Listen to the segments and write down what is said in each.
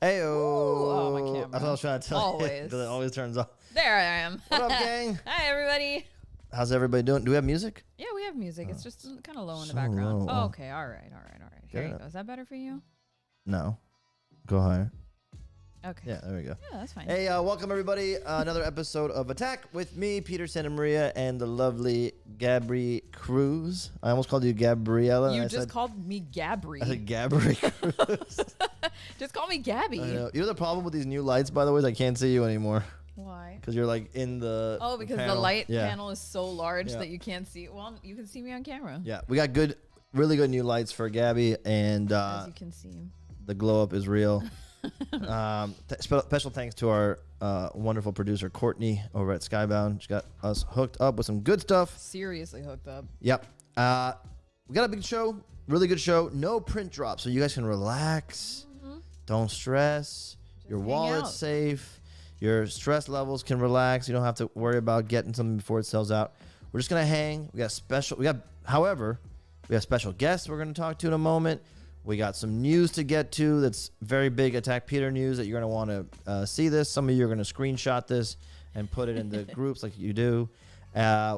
Heyo. my camera. That's what I was trying to tell you. Always. Because it always turns off. There I am. What up, gang? Hi, everybody. How's everybody doing? Do we have music? Yeah, we have music. It's just kind of low in the so background. low. Oh, okay. All right. Here Get you it. go. Is that better for you? No. Go higher. Okay. Yeah, there we go. Yeah, that's fine. Hey, welcome everybody. Another episode of Attack with me, Peter Santa Maria, and the lovely Gabri Cruz. I almost called you Gabriella. You and just said, called me Gabri. I said Gabri Cruz. Just call me Gabby. I know. You know the problem with these new lights, by the way, is I can't see you anymore. Why? Because you're like in the Oh, because the panel. light Yeah. panel is so large Yeah. that you can't see. Well, you can see me on camera. Yeah, we got really good new lights for Gabby, and As you can see. the glow up is real. Special thanks to our wonderful producer Courtney over at Skybound. She got us hooked up with some good stuff. Seriously hooked up. Yep. We got a big show, really good show. No print drop, so you guys can relax. Don't stress. Your hang wallet's out. safe. Your stress levels can relax. You don't have to worry about getting something before it sells out. We're just gonna hang. However, we have special guests we're gonna talk to in a moment. We got some news to get to that's very big Attack Peter news that you're going to want to see this. Some of you are going to screenshot this and put it in the groups like you do.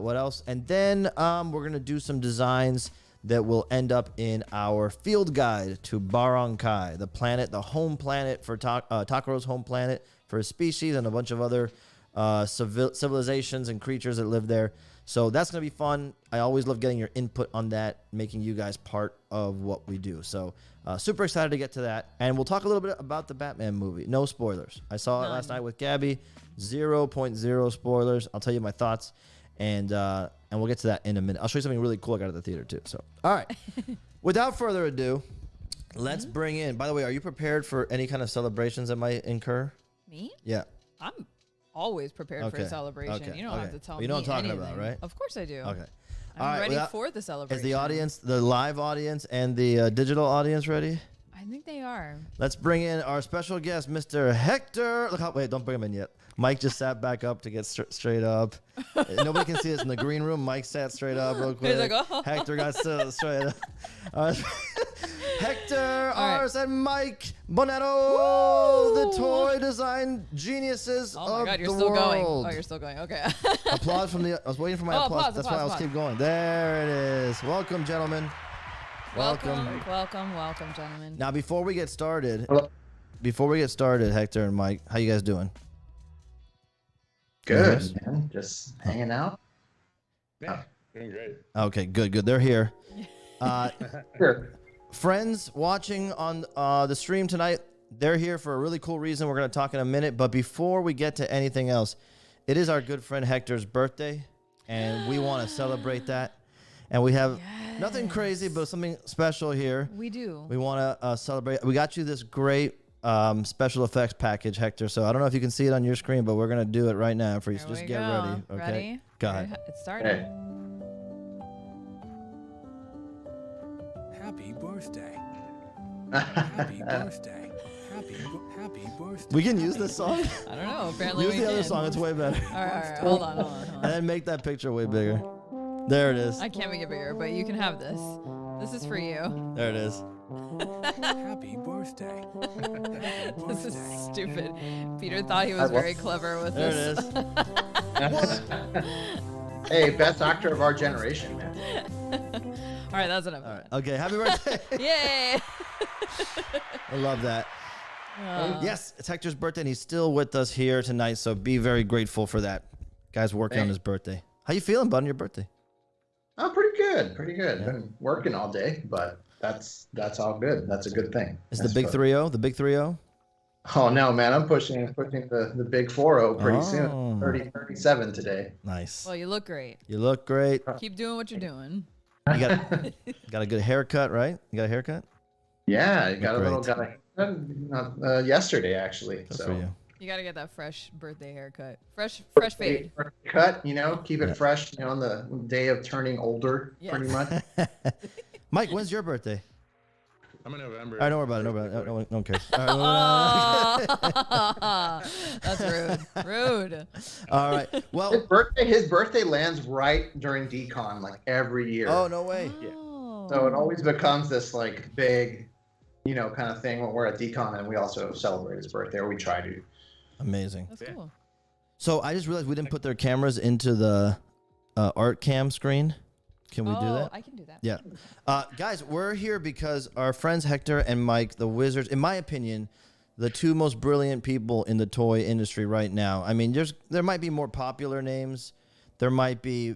What else? And then we're gonna do some designs that will end up in our field guide to Barong Kai, the planet, the home planet for Takero's home planet for his species and a bunch of other civilizations and creatures that live there. So that's going to be fun. I always love getting your input on that, making you guys part of what we do. So super excited to get to that. And we'll talk a little bit about the Batman movie. No spoilers. I saw it last night with Gabby. 0.0 spoilers. I'll tell you my thoughts. And we'll get to that in a minute. I'll show you something really cool I got at the theater too. So, all right. Without further ado, let's bring in. By the way, are you prepared for any kind of celebrations that might incur? Me? Yeah. I'm always prepared for a celebration. You don't have to tell me. You know what I'm talking anything. about, right? Of course I do. Okay. I'm ready for the celebration. Is the audience, the live audience, and the digital audience ready? I think they are. Let's bring in our special guest, Mr. Hector. Look how, wait, don't bring him in yet. Mike just sat back up to get straight up. Nobody can see us in the green room. Mike sat straight up real quick. He's like, oh. Hector got straight up. Hector, ours, and Mike Bonetto, the toy design geniuses Oh my of God, you're the still world. going. Oh, you're still going. Okay. Applause from the. I was waiting for my Oh, applause. applause, That's why I was applause. keep going. There it is. Welcome, gentlemen. welcome, gentlemen. Now, before we get started, Hello. Hector and Mike, how you guys doing? Good, man. Just hanging out. Yeah, doing great. Okay, good. They're here. Sure. Friends watching on the stream tonight, they're here for a really cool reason. We're going to talk in a minute. But before we get to anything else, it is our good friend Hector's birthday, and we want to celebrate that. And we have nothing crazy, but something special here. We do. We want to celebrate. We got you this great special effects package, Hector. So I don't know if you can see it on your screen, but we're going to do it right now for you. So Here just we get go. ready. Okay. Ready? Go ahead. It's starting. Hey. Happy birthday. Happy birthday. Happy birthday. We can use this song. I don't know. Apparently Use we the other can. song. It's way better. All right. Hold on. And then make that picture way bigger. There it is. I can't make it bigger, but you can have this. This is for you. There it is. Happy birthday. This is stupid. Peter thought he was very clever with There this. it is. Hey, best actor of our generation, man. All right, that's enough. All right. Okay. Happy birthday. Yay! I love that. Yes, it's Hector's birthday, and he's still with us here tonight. So be very grateful for that. Guy's working on his birthday. How you feeling, bud, on your birthday? Oh, pretty good. Pretty good. Been working all day, but that's all good. That's a good thing. Is That's the big good. 3-0? The big 3-0? Oh no, man! I'm pushing the big 4-0 pretty Oh. soon. 37 today. Nice. Well, you look great. You look great. Keep doing what you're doing. You got a good haircut, right? You got a haircut? Yeah, I got a Great. little guy yesterday actually. Good so for you. You gotta get that fresh birthday haircut. Fresh fade. cut, keep it fresh, on the day of turning older, Yes. pretty much. Mike, when's your birthday? I'm in November. All right, don't worry about it. No one cares. All right, That's rude. Rude. all right. His Well, birthday lands right during decon, like every year. oh, no way. Oh. So it always becomes this like big, kind of thing when we're at decon, and we also celebrate his birthday, or we try to. Amazing. That's cool. So I just realized we didn't put their cameras into the art cam screen. Can we do that? I can do that. Yeah. Guys, we're here because our friends Hector and Mike, the Wizards, in my opinion, the two most brilliant people in the toy industry right now. I mean, there might be more popular names. There might be,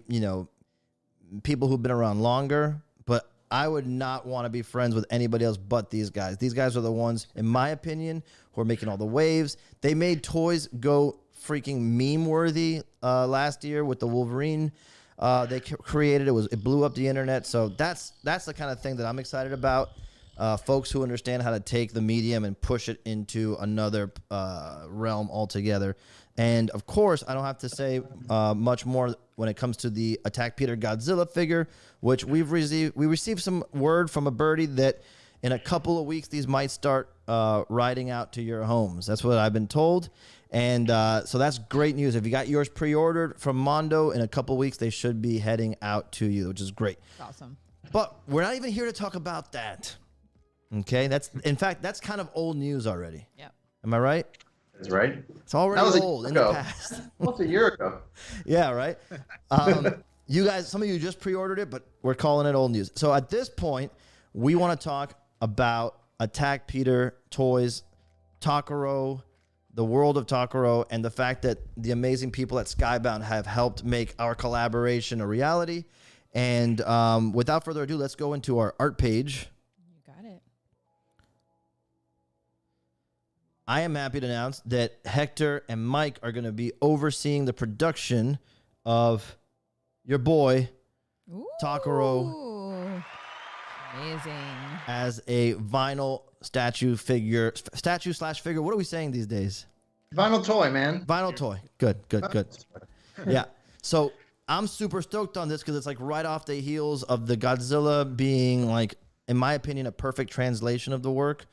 people who've been around longer, but I would not want to be friends with anybody else but these guys. These guys are the ones, in my opinion, who are making all the waves. They made toys go freaking meme worthy last year with the Wolverine. They created it blew up the internet. So that's the kind of thing that I'm excited about. Folks who understand how to take the medium and push it into another realm altogether. And of course, I don't have to say much more when it comes to the Attack Peter Godzilla figure, which we received some word from a birdie that in a couple of weeks these might start riding out to your homes. That's what I've been told. And so that's great news. If you got yours pre-ordered from Mondo, in a couple weeks they should be heading out to you, which is great. Awesome. But we're not even here to talk about that. Okay, that's kind of old news already. Yep. Am I right? That's right. It's already That was a old year in the ago. past. Almost a year ago. Yeah, right. You guys, some of you just pre-ordered it, but we're calling it old news. So at this point, we want to talk about Attack Peter Toys, Takaro, the world of Takaro, and the fact that the amazing people at Skybound have helped make our collaboration a reality. And without further ado, let's go into our art page. You got it. I am happy to announce that Hector and Mike are going to be overseeing the production of your boy Takaro Ooh. Amazing. as a vinyl statue figure. What are we saying these days? Vinyl toy, man. Vinyl toy. Good. Yeah. So I'm super stoked on this because it's like right off the heels of the Godzilla being like, in my opinion, a perfect translation of the work.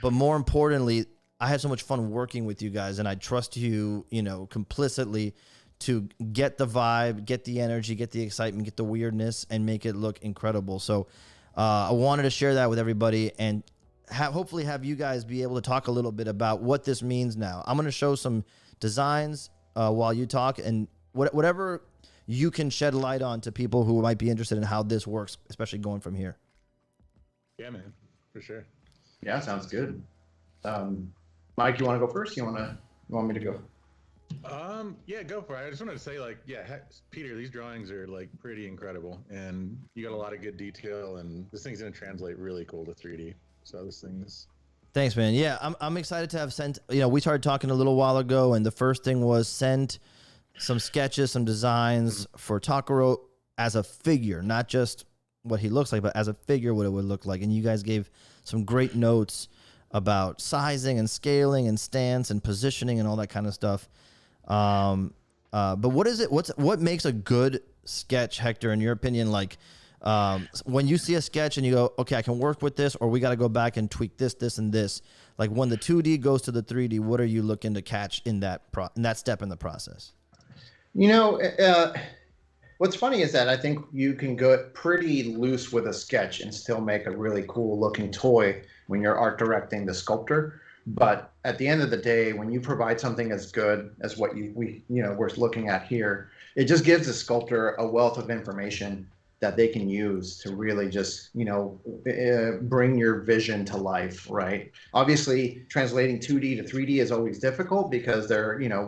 But more importantly, I had so much fun working with you guys, and I trust you, complicitly to get the vibe, get the energy, get the excitement, get the weirdness, and make it look incredible. So I wanted to share that with everybody and hopefully have you guys be able to talk a little bit about what this means now. I'm going to show some designs while you talk, and whatever you can shed light on to people who might be interested in how this works, especially going from here. Yeah, man, for sure. Yeah, sounds good. Mike, you want to go first? You want me to go? Yeah, go for it. I just wanted to say, Peter, these drawings are like pretty incredible, and you got a lot of good detail, and this thing's gonna translate really cool to 3D. So this thing's. Thanks, man. Yeah, I'm excited to have sent. We started talking a little while ago, and the first thing was send some sketches, some designs for Takaro as a figure, not just what he looks like, but as a figure, what it would look like. And you guys gave some great notes about sizing and scaling and stance and positioning and all that kind of stuff. But what is it? What makes a good sketch, Hector, in your opinion? Like, when you see a sketch and you go, okay, I can work with this, or we got to go back and tweak this, and this. Like when the 2D goes to the 3D, what are you looking to catch in that step in the process? What's funny is that I think you can go pretty loose with a sketch and still make a really cool looking toy when you're art directing the sculptor. But at the end of the day, when you provide something as good as what we're looking at here, it just gives the sculptor a wealth of information that they can use to really just, bring your vision to life, right? Obviously, translating 2D to 3D is always difficult because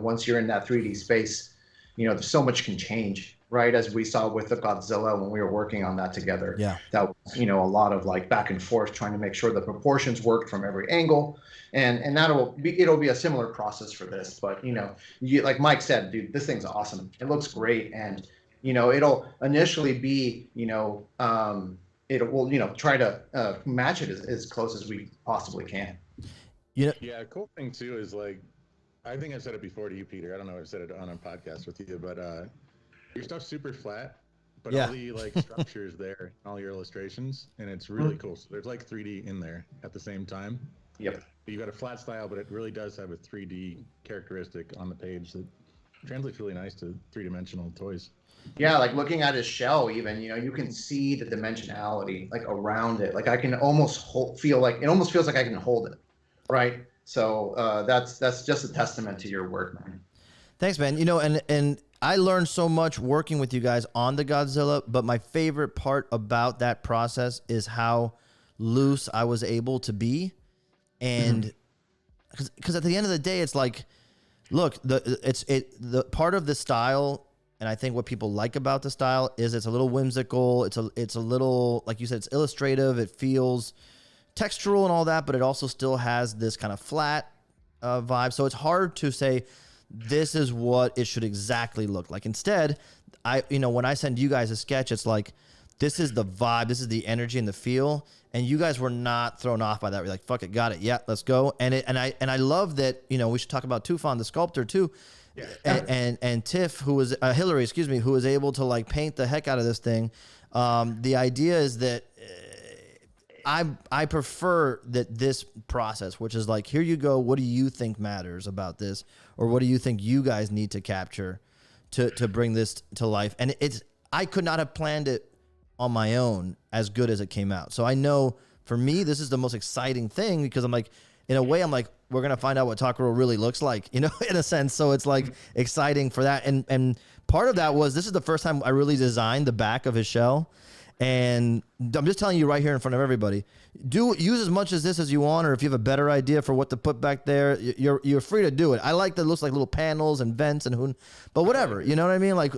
once you're in that 3D space, there's so much can change, right? As we saw with the Godzilla when we were working on that together. Yeah. That was, a lot of like back and forth trying to make sure the proportions worked from every angle. And it'll be a similar process for this. But, like Mike said, dude, this thing's awesome. It looks great. And, it'll initially be, it will, try to match it as close as we possibly can. Yeah, a cool thing too is like, I think I've said it before to you, Peter. I don't know if I've said it on a podcast with you, but your stuff's super flat, but all the like structures there, all your illustrations, and it's really cool. So there's like 3D in there at the same time. Yep. You got a flat style, but it really does have a 3D characteristic on the page that translates really nice to 3-dimensional toys. Yeah, like looking at his shell, even you can see the dimensionality like around it. Like I can almost feel like I can hold it, right? So that's just a testament to your work, man. Thanks, man. And I learned so much working with you guys on the Godzilla, but my favorite part about that process is how loose I was able to be. And because at the end of the day, it's like, look, the part of the style, and I think what people like about the style is it's a little whimsical. It's a little, like you said, it's illustrative. It feels textural and all that, but it also still has this kind of flat vibe. So it's hard to say this is what it should exactly look like. Instead, when I send you guys a sketch, it's like, this is the vibe, this is the energy and the feel, and you guys were not thrown off by that. We're like, fuck it, got it, yeah, let's go. And I love that. We should talk about Tufan, the sculptor, too. Yeah. And Tiff, who was Hillary, who was able to like paint the heck out of this thing. The idea is that I prefer that this process, which is like, here you go. What do you think matters about this, or what do you think you guys need to capture to bring this to life? And I could not have planned it on my own as good as it came out. So I know for me, this is the most exciting thing because I'm like, in a way, I'm like, we're gonna find out what Takuro really looks like, in a sense. So it's like exciting for that. And part of that was, this is the first time I really designed the back of his shell. And I'm just telling you right here in front of everybody, use as much as this as you want, or if you have a better idea for what to put back there, you're free to do it. I like that it looks like little panels and vents but whatever, you know what I mean? Like,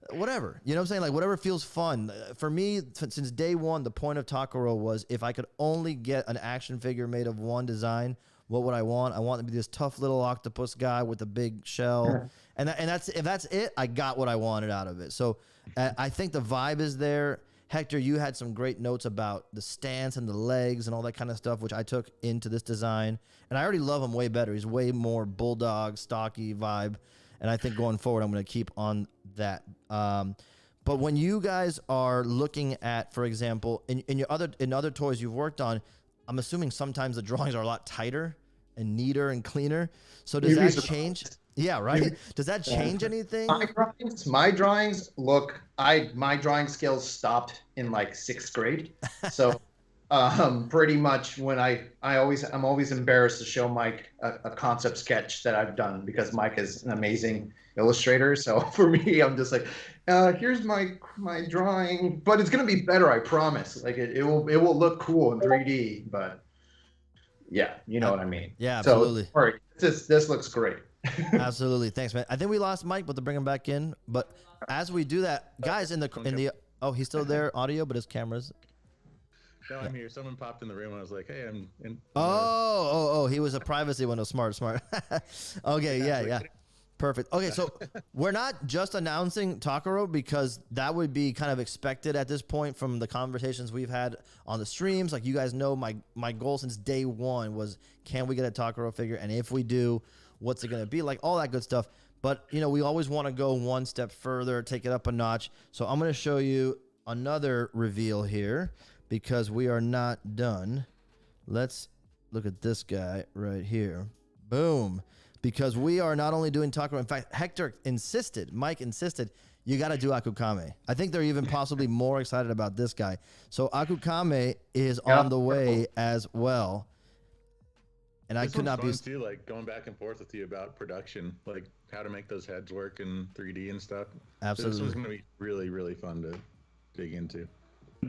whatever, you know what I'm saying? Like, whatever feels fun. For me, since day one, the point of Takuro was, if I could only get an action figure made of one design, what would I want? I want to be this tough little octopus guy with a big shell. And that's, if that's it, I got what I wanted out of it. So I think the vibe is there. Hector, you had some great notes about the stance and the legs and all that kind of stuff, which I took into this design. And I already love him way better. He's way more bulldog, stocky vibe. And I think going forward, I'm going to keep on that. But when you guys are looking at, for example, in other toys you've worked on, I'm assuming sometimes the drawings are a lot tighter and neater and cleaner. So does that change? Yeah, right. Does that change anything? My drawings look. My drawing skills stopped in like 6th grade, so pretty much when I'm always embarrassed to show Mike a concept sketch that I've done, because Mike is an amazing illustrator. So for me, I'm just like, here's my drawing, but it's gonna be better, I promise. Like it will look cool in 3D, but yeah, you know what I mean. Yeah, absolutely. So, all right, this looks great. Absolutely. Thanks, man. I think we lost Mike, but to bring him back in. But as we do that, guys, he's still there, audio, but his camera's. No, I'm here. Someone popped in the room. And I was like, hey, I'm in. Oh, he was a privacy window. Smart. Okay, yeah. Perfect. Okay, so we're not just announcing Takuro, because that would be kind of expected at this point from the conversations we've had on the streams. Like, you guys know, my goal since day one was, can we get a Takuro figure? And if we do, what's it going to be? Like, all that good stuff. But, we always want to go one step further, take it up a notch. So I'm going to show you another reveal here, because we are not done. Let's look at this guy right here. Boom. Because we are not only doing Takuro. In fact, Mike insisted, you got to do Akukame. I think they're even possibly more excited about this guy. So Akukame is on the way as well. And I could not be too, like going back and forth with you about production, like how to make those heads work in 3D and stuff. Absolutely. This one's going to be really, really fun to dig into.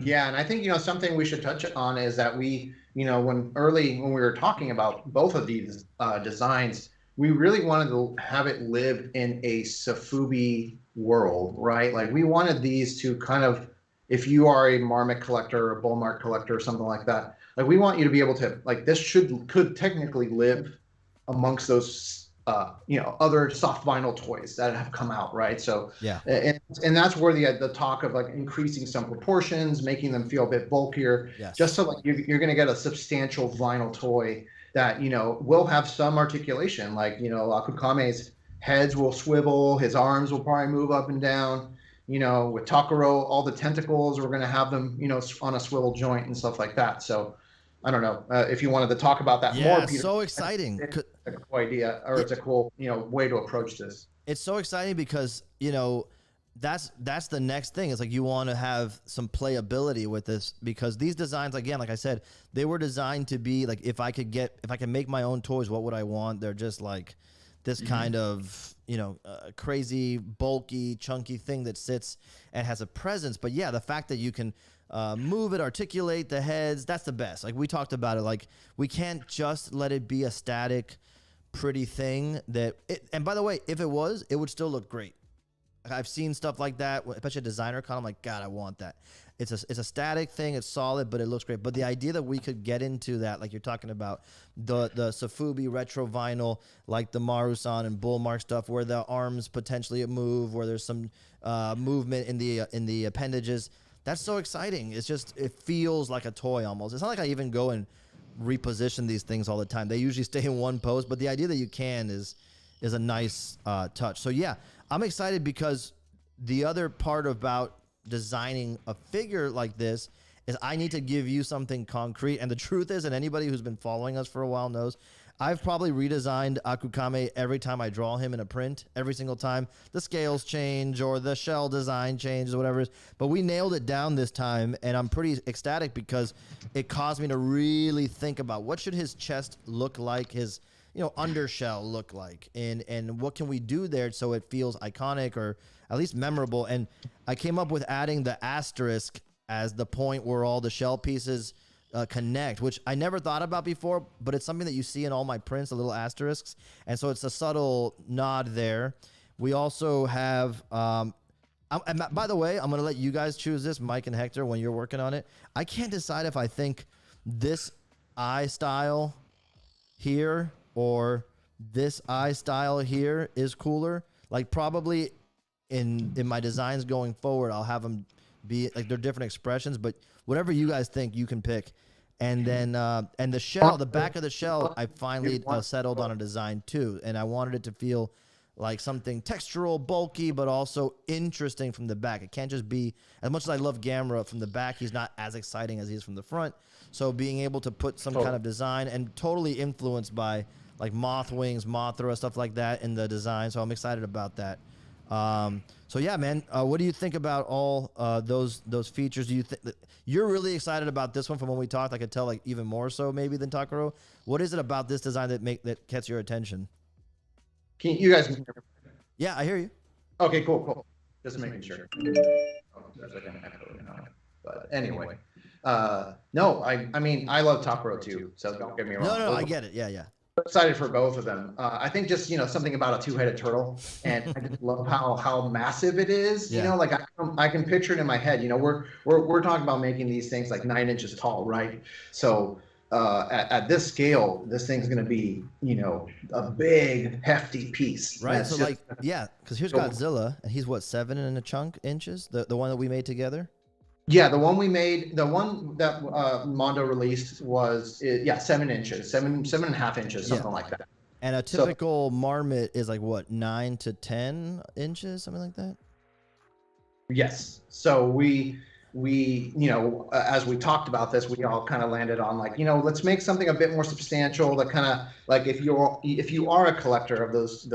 Yeah, and I think something we should touch on is that we, when we were talking about both of these designs, we really wanted to have it live in a Sofubi world, right? Like, we wanted these to kind of, if you are a Marmot collector or a Bullmark collector or something like that, like, we want you to be able to, like, this could technically live amongst those other soft vinyl toys that have come out, right? So yeah, and that's where the talk of like increasing some proportions, making them feel a bit bulkier, yes, just so like you're going to get a substantial vinyl toy that will have some articulation. Like Akukame's heads will swivel, his arms will probably move up and down. With Takuro, all the tentacles, we're going to have them on a swivel joint and stuff like that. So I don't know if you wanted to talk about that more, Peter. So exciting. It's a cool idea, or it's a cool, way to approach this. It's so exciting because, that's the next thing. It's like, you want to have some playability with this, because these designs, again, like I said, they were designed to be like, if I can make my own toys, what would I want? They're just like this kind of, crazy, bulky, chunky thing that sits and has a presence. But yeah, the fact that you can move it, articulate the heads, that's the best. Like, we talked about it, like, we can't just let it be a static, pretty thing and by the way, if it was, it would still look great. I've seen stuff like that, especially a designer con. I'm like, God, I want that. It's a static thing. It's solid, but it looks great. But the idea that we could get into that, like you're talking about, the Sofubi retro vinyl, like the Marusan and Bullmark stuff, where the arms potentially move, where there's some movement in the appendages. That's so exciting. It feels like a toy almost. It's not like I even go and reposition these things all the time. They usually stay in one pose, but the idea that you can is a nice touch. So yeah, I'm excited, because the other part about designing a figure like this is I need to give you something concrete. And the truth is, and anybody who's been following us for a while knows, I've probably redesigned Akukame every time I draw him in a print. Every single time the scales change or the shell design changes or whatever it is. But we nailed it down this time, and I'm pretty ecstatic because it caused me to really think about what should his chest look like, his undershell look like, and what can we do there so it feels iconic or at least memorable. And I came up with adding the asterisk as the point where all the shell pieces connect, which I never thought about before, but it's something that you see in all my prints, the little asterisks. And so it's a subtle nod there. We also have, and by the way, I'm going to let you guys choose this, Mike and Hector, when you're working on it. I can't decide if I think this eye style here or this eye style here is cooler. Like probably in my designs going forward, I'll have them be like they're different expressions, but whatever you guys think, you can pick. And then and the shell, the back of the shell, I finally settled on a design too, and I wanted it to feel like something textural, bulky, but also interesting from the back. It can't just be, as much as I love Gamera from the back, he's not as exciting as he is from the front. So being able to put some kind of design, and totally influenced by like Moth Wings, Mothra, stuff like that in the design. So I'm excited about that. So yeah, man, what do you think about all those features? Do you think you're really excited about this one from when we talked? I could tell, like, even more so maybe than Takuro. What is it about this design that gets your attention? Can you guys? Yeah, I hear you. Okay, cool. Just making sure. But anyway, no, I mean, I love Takuro too, so don't get me wrong. No, I get it. Yeah. Excited for both of them. I think just something about a two-headed turtle, and I just love how massive it is. Yeah. Like I can picture it in my head. We're talking about making these things like 9 inches tall, right? So at this scale, this thing's gonna be a big, hefty piece. Right. So because here's Godzilla, and he's what, 7 and a chunk inches, the one that we made together. Yeah, the one we made, the one that Mondo released was 7 inches, 7.5 inches, something like that. And a typical marmot is like what, 9 to 10 inches, something like that. Yes. So we as we talked about this, we all kind of landed on like, let's make something a bit more substantial. That kind of like if you are a collector of those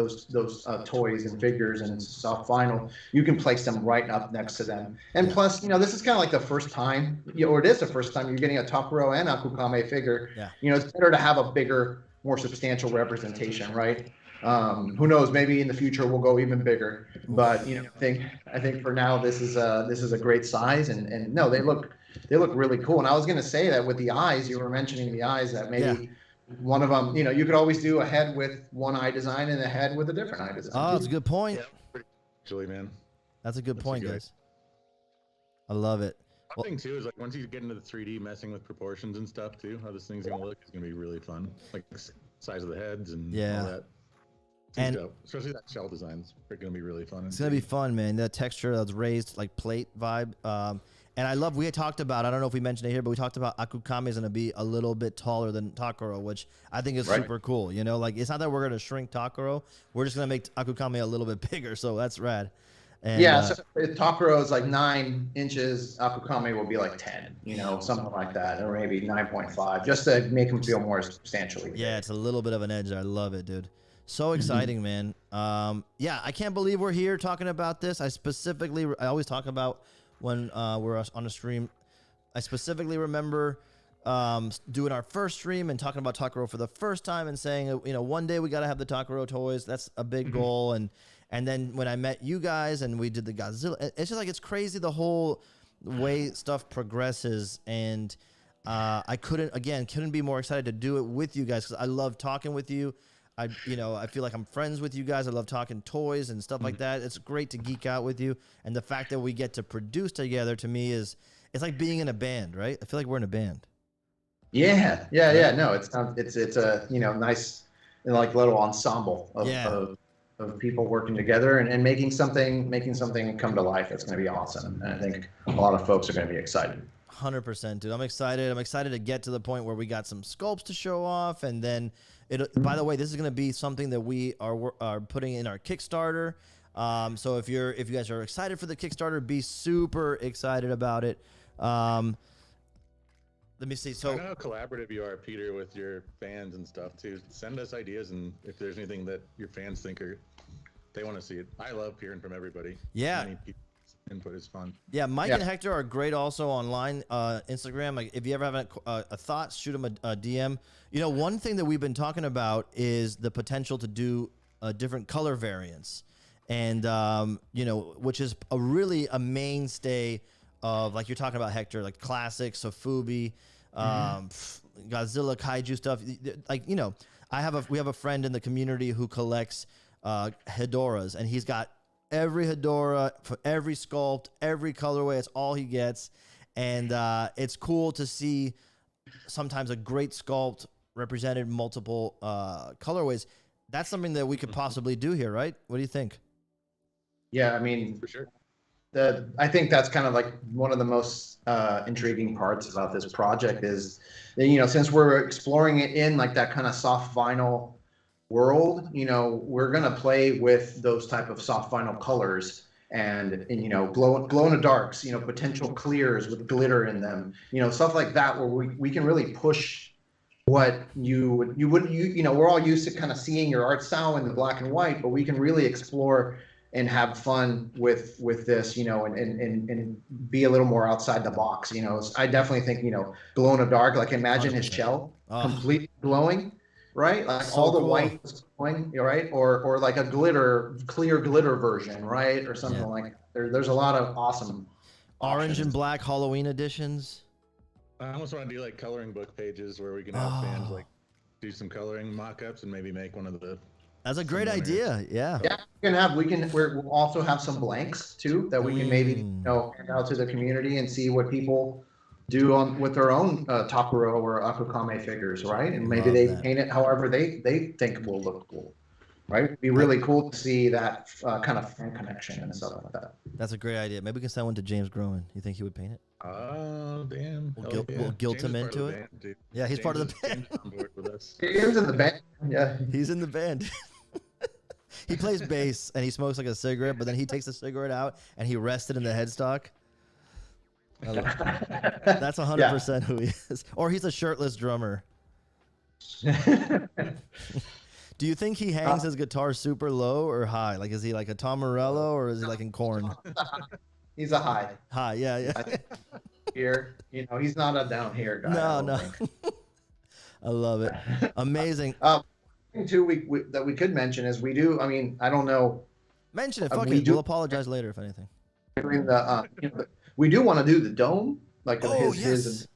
toys and figures and soft vinyl, you can place them right up next to them. And plus, this is kind of like the first time, or it is the first time you're getting a Takuro and Akukame figure. Yeah. It's better to have a bigger, more substantial representation, right? Who knows? Maybe in the future we'll go even bigger. But I think for now this is a great size, and no, they look really cool. And I was gonna say that with the eyes, you were mentioning the eyes, that maybe one of them, you could always do a head with one eye design and a head with a different eye design. Oh, that's a good point. Yeah, actually, man. That's a good point, guys. I love it. One thing too is like once you get into the 3D, messing with proportions and stuff too, how this thing's gonna look is gonna be really fun. Like size of the heads and all that. And especially that shell designs are going to be really fun. It's going to be fun, man. That texture, that's raised like plate vibe. And I love, we had talked about, I don't know if we mentioned it here, but we talked about Akukame is going to be a little bit taller than Takuro, which I think is super cool. Like it's not that we're going to shrink Takuro. We're just going to make Akukame a little bit bigger. So that's rad. And, so if Takuro is like 9 inches, Akukame will be like 10, something like that, or maybe 9.5, just to make him feel more substantially. Yeah, it's a little bit of an edge. I love it, dude. So exciting, man. I can't believe we're here talking about this. I always talk about when we're on a stream. I specifically remember doing our first stream and talking about Takuro for the first time and saying, one day we got to have the Takuro toys. That's a big goal. And then when I met you guys and we did the Godzilla, it's just like, it's crazy the whole way stuff progresses. And I couldn't be more excited to do it with you guys, because I love talking with you. I feel like I'm friends with you guys. I love talking toys and stuff like that. It's great to geek out with you. And the fact that we get to produce together, to me, it's like being in a band, right? I feel like we're in a band. Yeah. No, it's a nice like little ensemble of people working together and making something come to life. That's going to be awesome. And I think a lot of folks are going to be excited. 100%, dude. I'm excited. I'm excited to get to the point where we got some sculpts to show off, and then by the way, this is going to be something that we are putting in our Kickstarter. So if you guys are excited for the Kickstarter, be super excited about it. Let me see. I So know how collaborative you are, Peter, with your fans and stuff too. Send us ideas, and if there's anything that your fans think they want to see it. I love hearing from everybody. Yeah. Many people's input is fun. yeah, Mike Yeah. and Hector are great also online, Instagram. Like if you ever have a thought, shoot them a DM. You know, one thing that we've been talking about is the potential to do different color variants, and you know, which is a mainstay of, like you're talking about, Hector, like classic Sofubi, Godzilla kaiju stuff. Like, you know, we have a friend in the community who collects Hedoras, and he's got every Hedora for every sculpt, every colorway. It's all he gets, and it's cool to see sometimes a great sculpt represented in multiple colorways. That's something that we could possibly do here, right? What do you think? Yeah, I mean, For sure. I think that's kind of like one of the most intriguing parts about this project is that, you know, since we're exploring it in like that kind of soft vinyl world, you know, we're gonna play with those type of soft vinyl colors and you know, glow in the darks, you know, potential clears with glitter in them, you know, stuff like that, where we can really push what you know, we're all used to kind of seeing your art style in the black and white, but we can really explore and have fun with this, you know, and be a little more outside the box. You know, I definitely think, you know, glow in the dark, like imagine his 100%. shell Oh. completely glowing, right? Like So all the cool. white is glowing, right? Or like a clear glitter version, right? Or something Yeah. like there's a lot of awesome Orange and options. black Halloween editions. I almost want to do like coloring book pages where we can have fans Oh. like do some coloring mock-ups and maybe make one of the. That's a great Some idea. Yeah. Yeah, we'll also have some blanks too that we can maybe, you know, hand out to the community and see what people do with their own Takuro or Akukame figures, right? And maybe Love they that. paint it however they think will look cool, right? It'd be really cool to see that kind of fan connection and stuff like that. That's a great idea. Maybe we can send one to James Groen. You think he would paint it? Oh damn! We'll Hell guilt- we'll guilt James him is part of into the it. band, dude. Yeah, he's part of the James is on board with us. James in the band, yeah. He's in the band. He plays bass and he smokes like a cigarette, but then he takes the cigarette out and he rests it in the headstock. I love- That's 100% who he is. Or he's a shirtless drummer. Do you think he hangs his guitar super low or high? Like, is he like a Tom Morello or is he like in Corn? He's a high High, yeah, yeah. here. You know, he's not a down here guy. I No, don't no. think. I love it. Amazing. Thing too, that we could mention is we do. I mean, I don't know. Mention it. Fuck we it. do- We'll apologize later if anything. Doing the, you know, we do want to do the dome, like Oh, his. yes.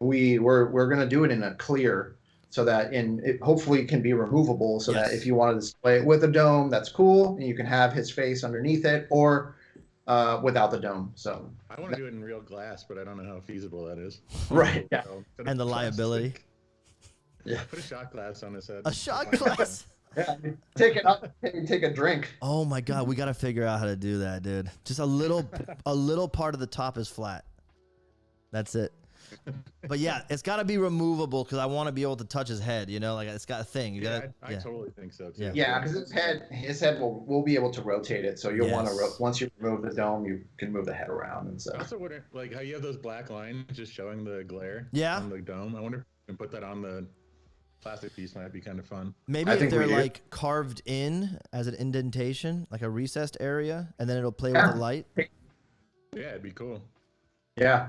We're gonna do it in a clear, so that it hopefully can be removable, so that Yes. if you want to display it with a dome, that's cool, and you can have his face underneath it, or without the dome. So I want to do it in real glass, but I don't know how feasible that is. right, yeah, So, And the plastic. liability. Yeah. Put a shot glass on his head. A shot glass. yeah. Take it up, take a drink. Oh my god, we gotta figure out how to do that, dude. Just a little part of the top is flat. That's it. But yeah, it's gotta be removable because I want to be able to touch his head. You know, like it's got a thing. You Yeah, gotta. I Yeah. totally think so too. Yeah. Yeah, because his head will be able to rotate it, so you'll want Yes. to once you remove the dome, you can move the head around and I stuff. also wonder, like, how you have those black lines just showing the glare Yeah. on the dome. I wonder if you can put that on the plastic piece. Might be kind of fun. Maybe I if think we they're do. like carved in as an indentation, like a recessed area, and then it'll play Yeah. with the light. Yeah, it'd be cool. Yeah.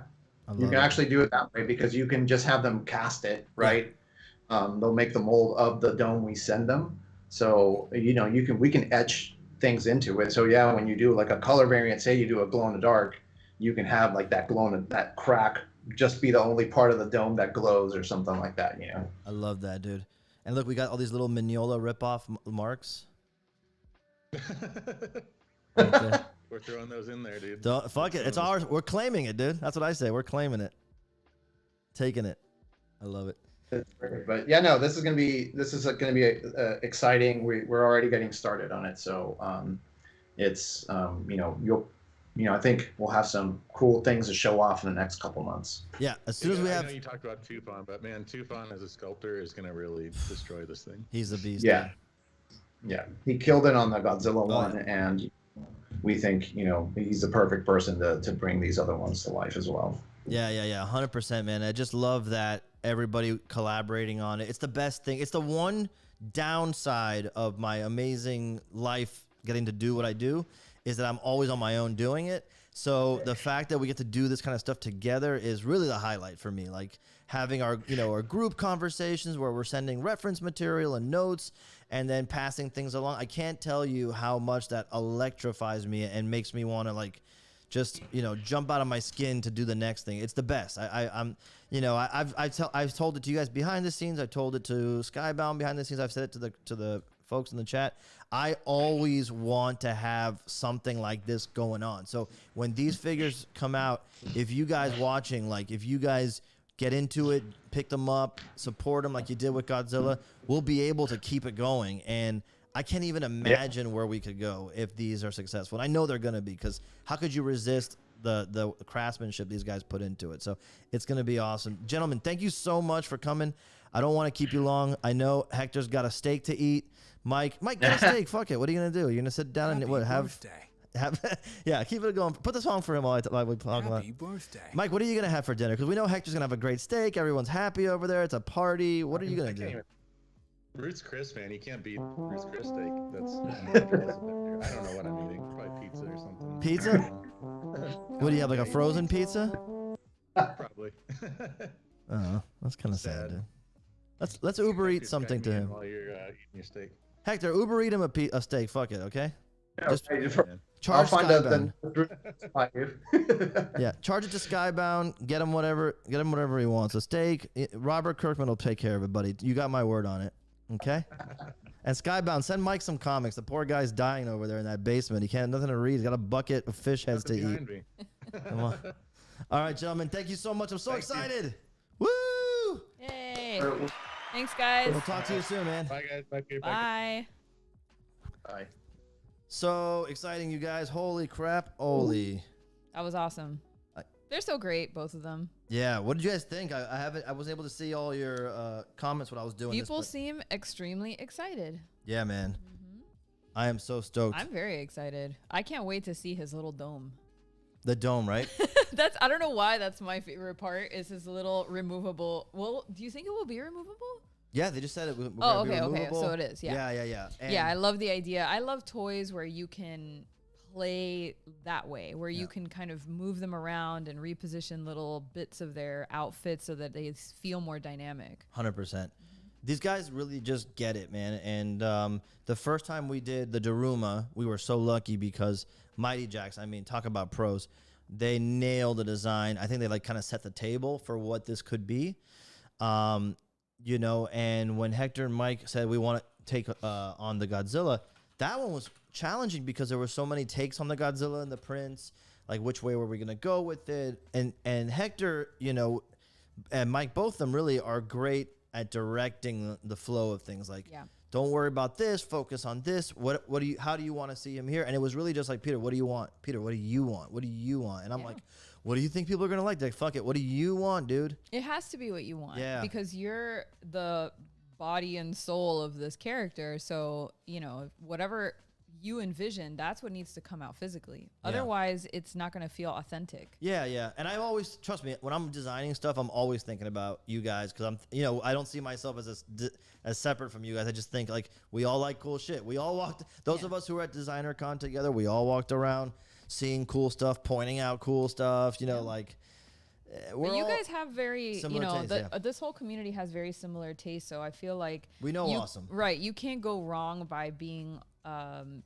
I You love can it. actually do it that way because you can just have them cast it, right? They'll make the mold of the dome we send them. So, you know, we can etch things into it. So yeah, when you do like a color variant, say you do a glow in the dark, you can have like that that crack just be the only part of the dome that glows or something like that, you know? I love that, dude. And look, we got all these little Mignola ripoff marks. Right there. We're throwing those in there, dude. Fuck it, it's ours. We're claiming it, dude. That's what I say. We're claiming it, taking it. I love it. That's great. But yeah, no, this is gonna be exciting. We're already getting started on it, so it's I think we'll have some cool things to show off in the next couple months. Yeah, as soon as we I have, know you talked about Tufan, but man, Tufan as a sculptor is gonna really destroy this thing. he's the beast. Yeah, yeah, he killed it on the Godzilla one, yeah. and we think he's the perfect person to bring these other ones to life as well. Yeah. 100%, man. I just love that everybody collaborating on it. It's the best thing. It's the one downside of my amazing life getting to do what I do is that I'm always on my own doing it. So the fact that we get to do this kind of stuff together is really the highlight for me. Like having our, our group conversations where we're sending reference material and notes and then passing things along. I can't tell you how much that electrifies me and makes me want to like just jump out of my skin to do the next thing. It's the best. I've told it to you guys behind the scenes. I told it to Skybound behind the scenes. I've said it to the folks in the chat. I always want to have something like this going on. So when these figures come out, if you guys watching, like if you guys get into it, pick them up, support them like you did with Godzilla, we'll be able to keep it going. And I can't even imagine where we could go if these are successful. And I know they're going to be, because how could you resist the craftsmanship these guys put into it? So it's going to be awesome. Gentlemen, thank you so much for coming. I don't want to keep you long. I know Hector's got a steak to eat. Mike, get a steak. Fuck it. What are you going to do? You're going to sit down and what, have yeah, keep it going. Put the song for him while we talk about Happy birthday. Mike, what are you going to have for dinner? Because we know Hector's going to have a great steak. Everyone's happy over there. It's a party. What are you going to do? Ruth's Chris, man. You can't beat Ruth's Chris steak. That's I don't know what I'm eating. Probably pizza or something. Pizza? What do you have, like a frozen pizza? Probably. Oh, that's kind of sad, dude. Let's Uber eat something to him. While you're eating your steak. Hector, Uber eat him a steak. Fuck it, okay? Yeah, Just I'll charge find out Skybound. Yeah, charge it to Skybound. Get him whatever he wants. A steak. Robert Kirkman will take care of it, buddy. You got my word on it. Okay. And Skybound, send Mike some comics. The poor guy's dying over there in that basement. He can't nothing to read. He's got a bucket of fish heads to eat. Come on. All right, gentlemen. Thank you so much. I'm so excited. Woo! Yay. Thanks, guys. We'll talk to you soon, man. Bye, guys. Bye. Bye. Bye. So exciting, you guys. Holy crap. Holy. That was awesome. They're so great, both of them. Yeah. What did you guys think? I was able to see all your comments when I was doing People this. seem extremely excited. Yeah, man. I am so stoked. I'm very excited. I can't wait to see his little dome. The dome, right? I don't know why that's my favorite part, is his little removable. Well, do you think it will be removable? Yeah, they just said it. Oh, okay. So it is. Yeah. Yeah. And Yeah, I love the idea. I love toys where you can play that way, where you can kind of move them around and reposition little bits of their outfits so that they feel more dynamic. 100%. These guys really just get it, man. And the first time we did the Daruma, we were so lucky because Mighty Jacks, talk about pros. They nailed the design. I think they kind of set the table for what this could be. And when Hector and Mike said we want to take on the Godzilla, that one was challenging because there were so many takes on the Godzilla and the Prince. Like, which way were we going to go with it? And Hector, and Mike, both of them really are great at directing the flow of things. Like, don't worry about this, focus on this. How do you want to see him here? And it was really just like, Peter, what do you want? Peter, what do you want? What do you want? And I'm like, what do you think people are going to like? They're like, fuck it. What do you want, dude? It has to be what you want. Yeah. Because you're the body and soul of this character. So, whatever you envision, that's what needs to come out physically. Otherwise, it's not going to feel authentic. Yeah. And I always, trust me, when I'm designing stuff, I'm always thinking about you guys because I don't see myself as separate from you guys. I just think like we all like cool shit. We all walked, those of us who were at Designer Con together, we all walked around seeing cool stuff, pointing out cool stuff, like. But you guys have very, taste, this whole community has very similar tastes. So I feel like we know awesome. Right. You can't go wrong by being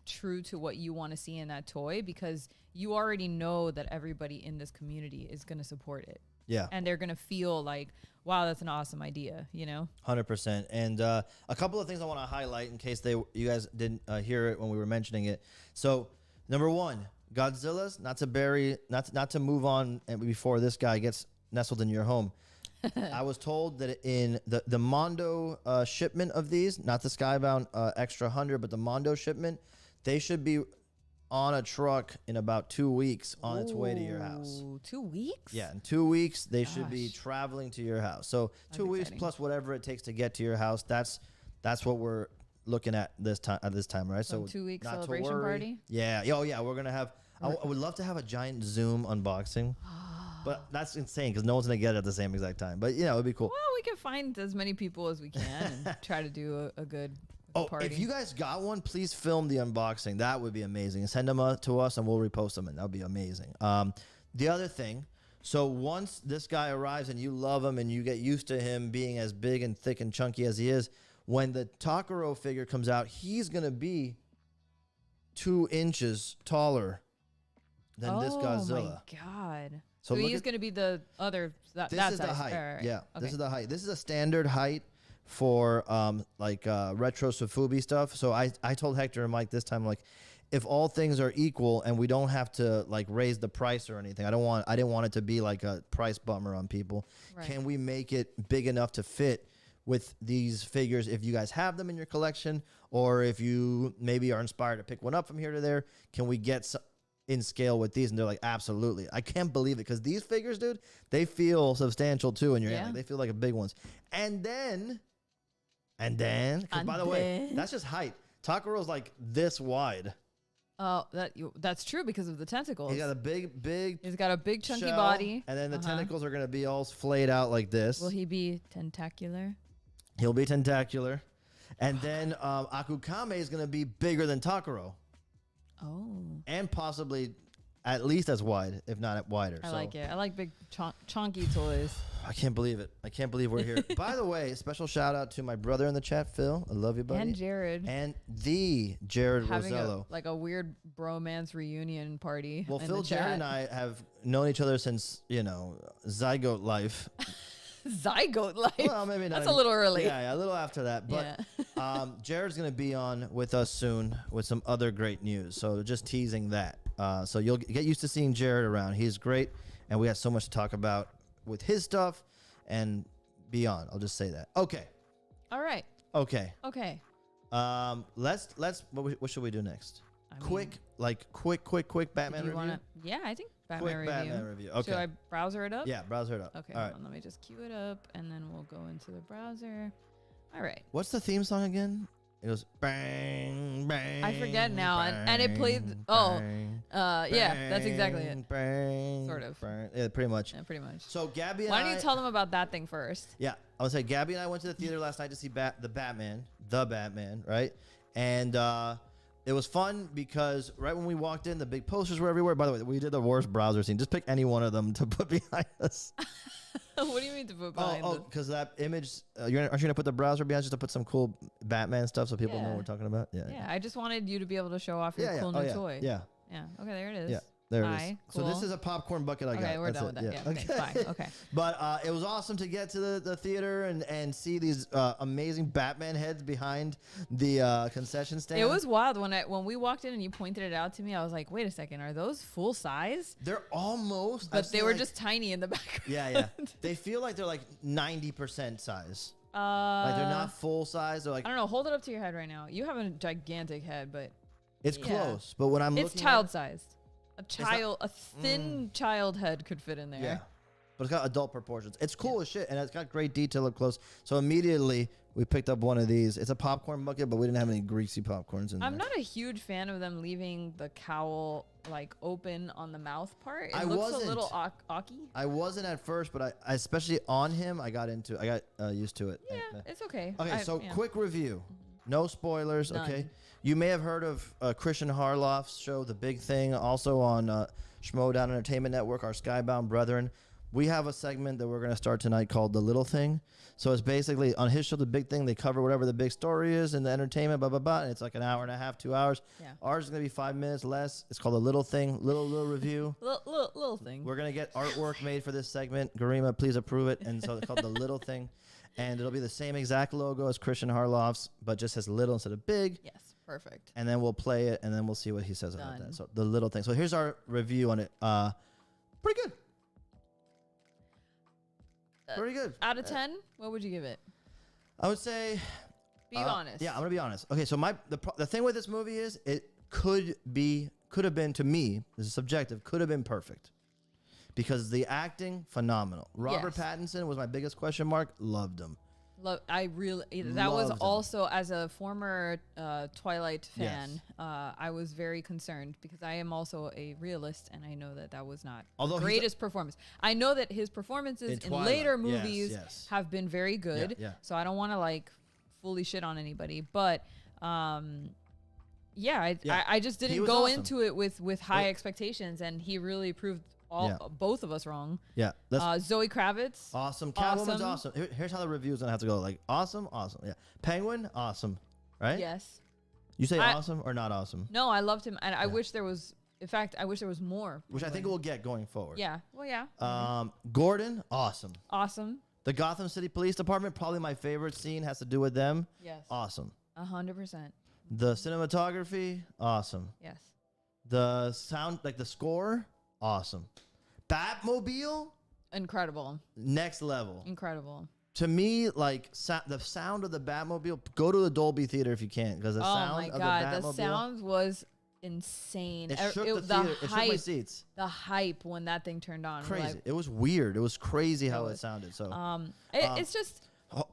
true to what you want to see in that toy because you already know that everybody in this community is going to support it. Yeah. And they're going to feel like, wow, that's an awesome idea, 100%. And a couple of things I want to highlight in case you guys didn't hear it when we were mentioning it. So, number one, Godzilla's, not to move on and before this guy gets nestled in your home. I was told that in the Mondo shipment of these, not the Skybound Extra 100, but the Mondo shipment, they should be on a truck in about 2 weeks on its way to your house. 2 weeks? Yeah, in 2 weeks, they should be traveling to your house. So That's 2 weeks exciting. plus whatever it takes to get to your house. That's what we're looking at this time, right? So 2 week not to celebration worry. party? Yeah. Oh, yeah. We're gonna have. I would love to have a giant Zoom unboxing. But that's insane because no one's gonna get it at the same exact time. But you know, it'd be cool. Well, we can find as many people as we can and try to do a good party. If you guys got one, please film the unboxing. That would be amazing. Send them to us, and we'll repost them, and that would be amazing. The other thing, so once this guy arrives and you love him and you get used to him being as big and thick and chunky as he is, when the Takaro figure comes out, he's gonna be 2 inches taller than this Godzilla. Oh my god! So So look he's at- going to be the other. That This is the size. height. All right. Yeah, Okay. this is the height. This is a standard height for retro Sofubi stuff. So I told Hector and Mike this time, like, if all things are equal and we don't have to like raise the price or anything, I didn't want it to be like a price bummer on people. Right. Can we make it big enough to fit with these figures if you guys have them in your collection, or if you maybe are inspired to pick one up from here to there? Can we get in scale with these? And they're like, absolutely. I can't believe it, because these figures, dude, they feel substantial too in your hand. Yeah. Like, they feel like big ones. And then 'cause by the way, then- that's just height. Takaro's like this wide. Oh, that's true because of the tentacles. He's got a big He's got a big chunky shell, body. and then the Uh-huh. tentacles are gonna be all flayed out like this. Will he be tentacular? He'll be tentacular. And then Akukame is gonna be bigger than Takaro, Oh, and possibly at least as wide, if not wider. I So like it. I like big chunky toys. I can't believe it. I can't believe we're here. By the way, special shout out to my brother in the chat, Phil. I love you, buddy. And Jared And the Jared having Rosello. a weird bromance reunion party. Well, in Phil, the Jared, chat. and I have known each other since, zygote life. Zygote life. Well, maybe not. That's a little early. Yeah, a little after that. But Jared's going to be on with us soon with some other great news. So just teasing that. So you'll get used to seeing Jared around. He's great, and we have so much to talk about with his stuff and beyond. I'll just say that. Okay. All right. Okay. Okay. Let's what should we do next? I Quick Batman Do you review. wanna? Yeah, I think Batman Quick review. Batman review. Okay. Should I browser it up? Yeah, browser it up. Okay. All Hold right. on, let me just queue it up, and then we'll go into the browser. All right. What's the theme song again? It goes bang bang. I forget now, and it played. bang, Oh, bang, yeah, that's exactly it. Bang, Sort of. bang. Yeah, pretty much. Yeah, pretty much. So Gabby and Why don't I. you tell them about that thing first? Yeah, I would say Gabby and I went to the theater last night to see the Batman, right? And it was fun because right when we walked in, the big posters were everywhere. By the way, we did the worst browser scene. Just pick any one of them to put behind us. What do you mean to put behind Oh, this? because that image, aren't you gonna put the browser behind just to put some cool Batman stuff so people know what Yeah. we're talking about? Yeah. Yeah, I just wanted you to be able to show off your Yeah. cool Oh, new yeah. toy. Yeah. Yeah. Okay, there it is. Yeah. There it is. Aye, So this cool. is a popcorn bucket I got. Okay, we're That's done it. with that. Yeah, okay, fine. Okay. But it was awesome to get to the theater and see these amazing Batman heads behind the concession stand. It was wild when we walked in and you pointed it out to me. I was like, wait a second, are those full size? They're almost. But I've they seen, were like- just tiny in the background. Yeah. They feel like they're like 90% size. Like they're not full size. They're like I don't know. Hold it up to your head right now. You have a gigantic head, but it's yeah. close. But when I'm it's looking, child at sized. A thin child head could fit in there. yeah. But it's got adult proportions. It's cool as shit, and it's got great detail up close. So immediately we picked up one of these. It's a popcorn bucket, but we didn't have any greasy popcorns in I'm there. not a huge fan of them leaving the cowl like open on the mouth part. It I looks wasn't. a little awky. I wasn't at first, but I especially on him, I got used to it. Yeah, it's okay. Okay, so yeah. quick review. No spoilers, None. okay? You may have heard of Christian Harloff's show, The Big Thing, also on Schmodown Entertainment Network, our Skybound brethren. We have a segment that we're going to start tonight called The Little Thing. So it's basically on his show, The Big Thing, they cover whatever the big story is in the entertainment, blah, blah, blah. And it's like an hour and a half, 2 hours. Yeah. Ours is going to be 5 minutes less. It's called The Little Thing, little review. Little thing. We're going to get artwork made for this segment. Garima, please approve it. And so it's called The Little Thing. And it'll be the same exact logo as Christian Harloff's, but just says little instead of big. Yes, perfect. And then we'll play it, and then we'll see what he says about Done. that. So The Little Thing. So here's our review on it. Pretty good. Pretty good. Out of 10, what would you give it? I would say. Be honest. Yeah, I'm gonna be honest. Okay, so the thing with this movie is it could have been, to me, this is subjective, could have been perfect. Because the acting, phenomenal. Robert Yes. Pattinson was my biggest question mark. Loved him. I really that was Loved him. also, as a former Twilight fan, I was very concerned because I am also a realist and I know that was not Although the he's greatest performance. I know that his performances In in Twilight, later yes, movies yes. have been very good. Yeah. So I don't want to like fully shit on anybody, but Yeah. I just He didn't was go awesome. into it with high Wait. expectations, and he really proved Yeah. both of us wrong. Yeah. That's Zoe Kravitz, awesome. Catwoman's awesome. awesome. Here's how the review's gonna have to go. Like awesome. Yeah. Penguin, awesome. Right? yes. You say I- awesome or not awesome? No, I loved him, and I wish there was. In fact, I wish there was more. Which I think we'll get going forward. Yeah. Well, yeah. Gordon, awesome. Awesome. The Gotham City Police Department, probably my favorite scene, has to do with them. Yes. Awesome. 100%. The cinematography, awesome. Yes. The sound, like the score, awesome. Batmobile, Incredible. next level. Incredible. To me, like the sound of the Batmobile, go to the Dolby Theater if you can, because the Oh sound my of god, the the Batmobile, sound was insane. it shook the the theater, it shook my hype, seats. the hype when that thing turned on. Crazy. Like, It was weird. It was crazy how it was. sounded. So, it's just oh,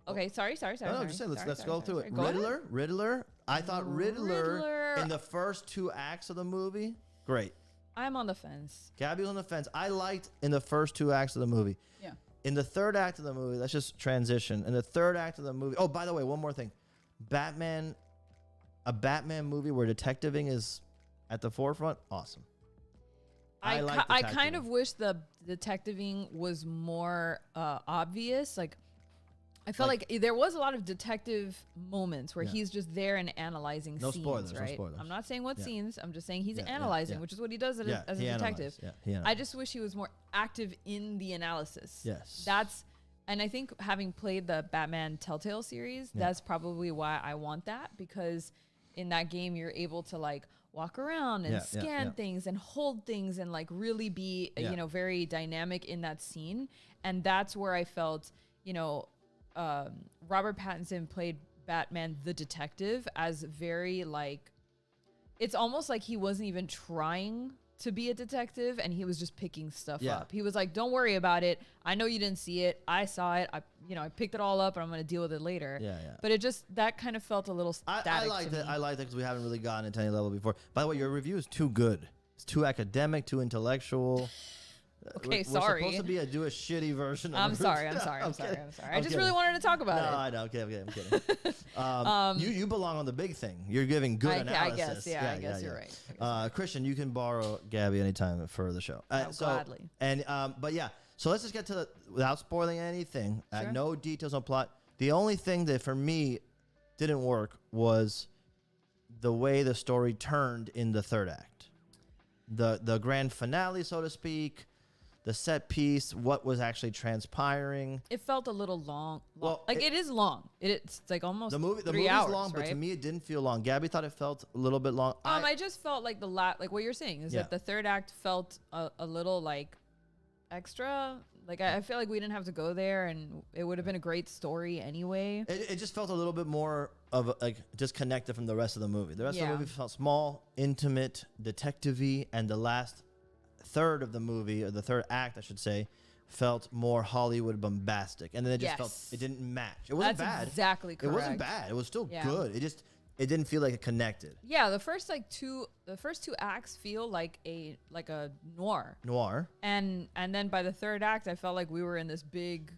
okay. Sorry. no, sorry, just say let's sorry, go sorry, through sorry. it. Go ahead. Riddler. I thought Riddler Riddler. in the first 2 acts of the movie, great. I'm on the fence. Gabby was on the fence. I liked in the first 2 acts of the movie. Yeah. In the third act of the movie, let's just transition. In the third act of the movie, oh, by the way, one more thing. A Batman movie where detectiving is at the forefront, awesome. I like I kind detectiving. of wish the detectiving was more obvious. Like, I felt like there was a lot of detective moments where Yeah. he's just there and analyzing No scenes, spoilers, no right? spoilers. I'm not saying what Yeah. scenes. I'm just saying he's Yeah, yeah, analyzing, yeah. which is what he does as Yeah, a he detective. analyzed. Yeah, he I analyzed. just wish he was more active in the analysis. Yes. And I think having played the Batman Telltale series, that's probably why I want that, because in that game you're able to like walk around and scan things and hold things and like really be very dynamic in that scene. And that's where I felt Robert Pattinson played Batman the detective as very like, it's almost like he wasn't even trying to be a detective and he was just picking stuff Yeah. up. He was like, don't worry about it. I know you didn't see it. I saw it. I picked it all up and I'm going to deal with it later. Yeah. But it just, that kind of felt a little static I liked to it. me. I liked it because we haven't really gotten into any level before. By the way, your review is too good. It's too academic, too intellectual. Okay, We're sorry. supposed to do a shitty version. I'm of sorry. review. I'm sorry. I'm sorry. kidding. I'm sorry. I'm I just kidding. really wanted to talk about No, it. I know. Okay, I'm kidding. You belong on the big thing. You're giving good I analysis. guess. Yeah, I guess you're right. Christian, you can borrow Gabby anytime for the show. Gladly. And but yeah, so let's just get to without spoiling anything. Sure. No details on plot. The only thing that for me didn't work was the way the story turned in the third act. The grand finale, so to speak. The set piece, what was actually transpiring. It felt a little long. Well, like it is long. It's like almost The 3 movie's hours, long, but right? to me it didn't feel long. Gabby thought it felt a little bit long. I just felt like like what you're saying is Yeah. that the third act felt a little like extra. Like I feel like we didn't have to go there, and it would have been a great story anyway. It just felt a little bit more of like disconnected from the rest of the movie. The rest of the Yeah. movie felt small, intimate, detective-y, and the last third of the movie, or the third act, I should say, felt more Hollywood bombastic. And then it just felt Yes. it didn't match. It wasn't That's bad. exactly It wasn't correct. bad. It was still Yeah. good. It didn't feel like it connected. Yeah, the first two acts feel like a noir, Noir. and then by the third act, I felt like we were in this big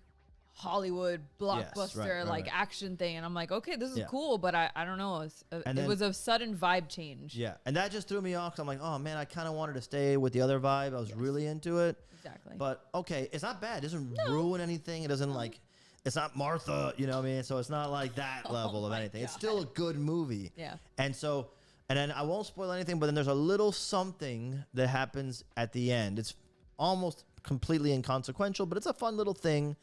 Hollywood blockbuster right, like right. action thing, and I'm like, okay, this is Yeah. cool, but I don't know, it then- was a sudden vibe change. Yeah. And that just threw me off, 'cause I'm like, oh man, I kind of wanted to stay with the other vibe. I was really into it. Exactly. But okay, it's not bad. It doesn't ruin anything. It doesn't like, it's not Martha, you know what I mean? So it's not like that level of my anything. It's still a good movie. Yeah. And then I won't spoil anything, but then there's a little something that happens at the end. It's almost completely inconsequential, but it's a fun little thing.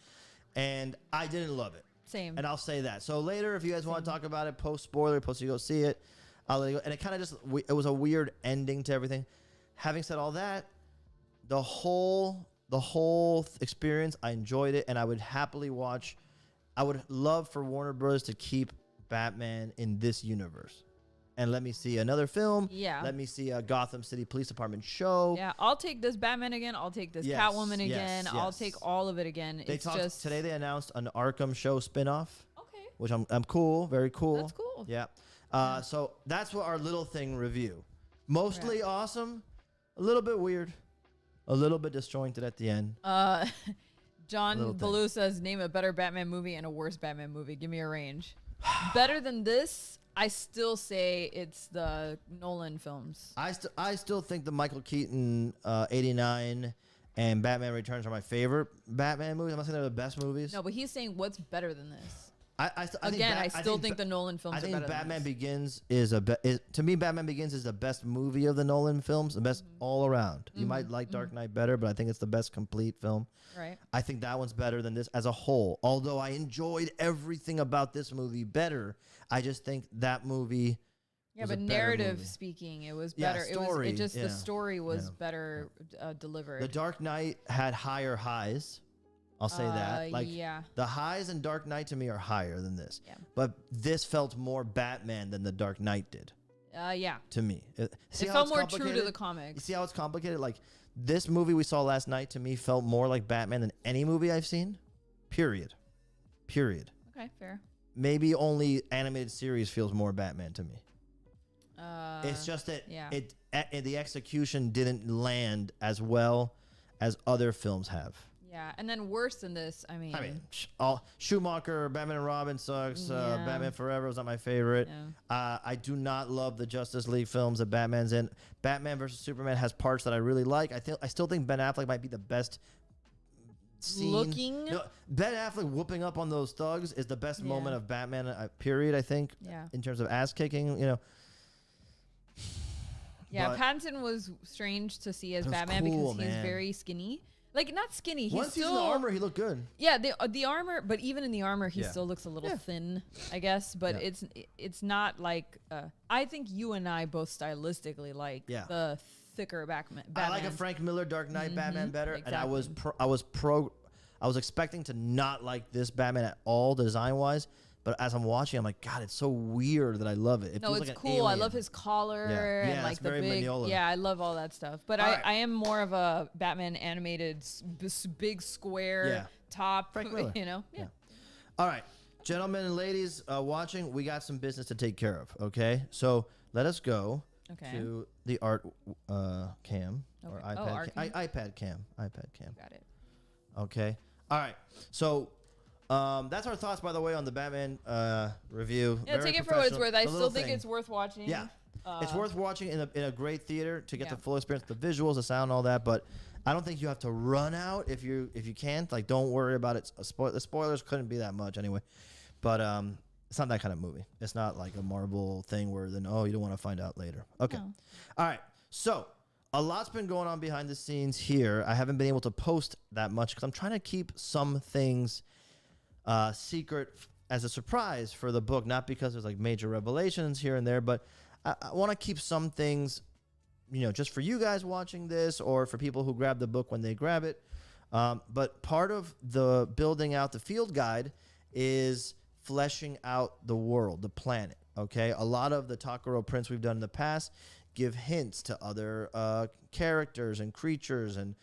And I didn't love it. Same. And I'll say that. So later, if you guys want to talk about it, post spoiler, post you go see it, I'll let you go. And it kind of it was a weird ending to everything. Having said all that, the whole experience, I enjoyed it, and I would happily watch. I would love for Warner Bros. To keep Batman in this universe, and let me see another film. Yeah. Let me see a Gotham City Police Department show. Yeah, I'll take this Batman again. I'll take this Yes, Catwoman yes, again. I'll yes. take all of it again. They It's talked just today. They announced an Arkham show spinoff, okay. which I'm cool, very cool. That's cool. Yeah. So that's what our little thing review. Mostly awesome, a little bit weird, a little bit disjointed at the end. John Little thing. Baloo says, name a better Batman movie and a worse Batman movie. Give me a range. Better than this, I still say it's the Nolan films. I still think the Michael Keaton 89 and Batman Returns are my favorite Batman movies. I'm not saying they're the best movies. No, but he's saying what's better than this. I still think the Nolan films I are think better Batman than this. Begins to me, Batman Begins is the best movie of the Nolan films, the best all around. You might like Dark Knight better, but I think it's the best complete film. Right. I think that one's better than this as a whole. Although I enjoyed everything about this movie better, I just think that movie. Yeah, was but a better narrative movie. speaking, it was Yeah, better. story, The story was yeah. better delivered. The Dark Knight had higher highs. I'll say that. Like yeah. the highs in Dark Knight to me are higher than this. Yeah. But this felt more Batman than the Dark Knight did Yeah. to me. See It how felt it's more true to complicated? the You comics. see how it's complicated? Like this movie we saw last night to me felt more like Batman than any movie I've seen. Period. Okay, fair. Maybe only animated series feels more Batman to me. It's just that yeah. the execution didn't land as well as other films have. Yeah, and then worse than this, I mean, Schumacher, Batman and Robin sucks. Yeah. Batman Forever was not my favorite. Yeah. I do not love the Justice League films that Batman's in. Batman versus Superman has parts that I really like. I still think Ben Affleck might be the best scene. Looking? No, Ben Affleck whooping up on those thugs is the best Yeah. moment of Batman. Period. I think. Yeah. In terms of ass kicking, Yeah, But- Pattinson was strange to see as It was Batman cool, because he's man. very skinny. Like not skinny. He's Once still he's in the armor, he looked good. Yeah, the armor, but even in the armor, he Yeah. still looks a little Yeah. thin, I guess. But Yeah. it's not like I think you and I both stylistically like Yeah. the thicker Batman. I like a Frank Miller Dark Knight Batman better, and I Exactly. was expecting to not like this Batman at all design wise, but as I'm watching, I'm like, God, it's so weird that I love it. It No, feels it's like an cool. I alien. love his collar Yeah. Yeah, and like it's the very big. Mignola. Yeah, I love all that stuff. But All right. I am more of a Batman animated big square Yeah. top. Frank Miller. You know. Yeah. All right, gentlemen and ladies watching, we got some business to take care of. Okay, so let us go Okay. to the art cam or Okay. iPad Oh, art cam? iPad cam. Got it. Okay. All right. So that's our thoughts, by the way, on the Batman review. Yeah, Very take it for what it's professional. worth. I The still little think thing. it's worth watching. Yeah. It's worth watching in a great theater to get Yeah. the full experience, the visuals, the sound, all that. But I don't think you have to run out if you can't. Like, don't worry about it. The spoilers couldn't be that much anyway. But it's not that kind of movie. It's not like a Marvel thing where then you don't want to find out later. Okay. No. All right. So a lot's been going on behind the scenes here. I haven't been able to post that much because I'm trying to keep some things secret as a surprise for the book, not because there's like major revelations here and there, but I want to keep some things, just for you guys watching this or for people who grab the book when they grab it. But part of the building out the field guide is fleshing out the world, the planet. Okay, a lot of the Takaro prints we've done in the past give hints to other characters and creatures and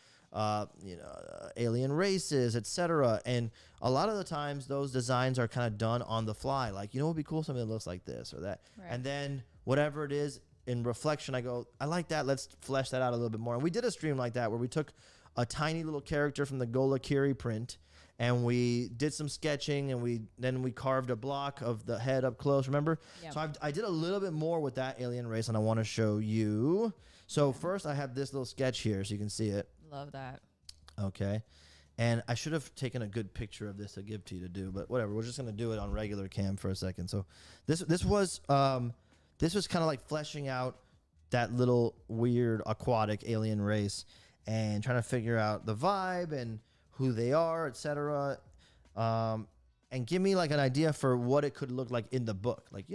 alien races, etc. And a lot of the times those designs are kind of done on the fly. Like, what would be cool? Something that looks like this or that. Right. And then whatever it is in reflection, I go, I like that. Let's flesh that out a little bit more. And we did a stream like that where we took a tiny little character from the Gola Kiri print and we did some sketching and then we carved a block of the head up close. Remember? Yeah. So I did a little bit more with that alien race and I want to show you. So first I have this little sketch here so you can see it. Love that. Okay. And I should have taken a good picture of this to give to you to do, but whatever. We're just going to do it on regular cam for a second. So this was kind of like fleshing out that little weird aquatic alien race and trying to figure out the vibe and who they are, etc. And give me like an idea for what it could look like in the book. Like,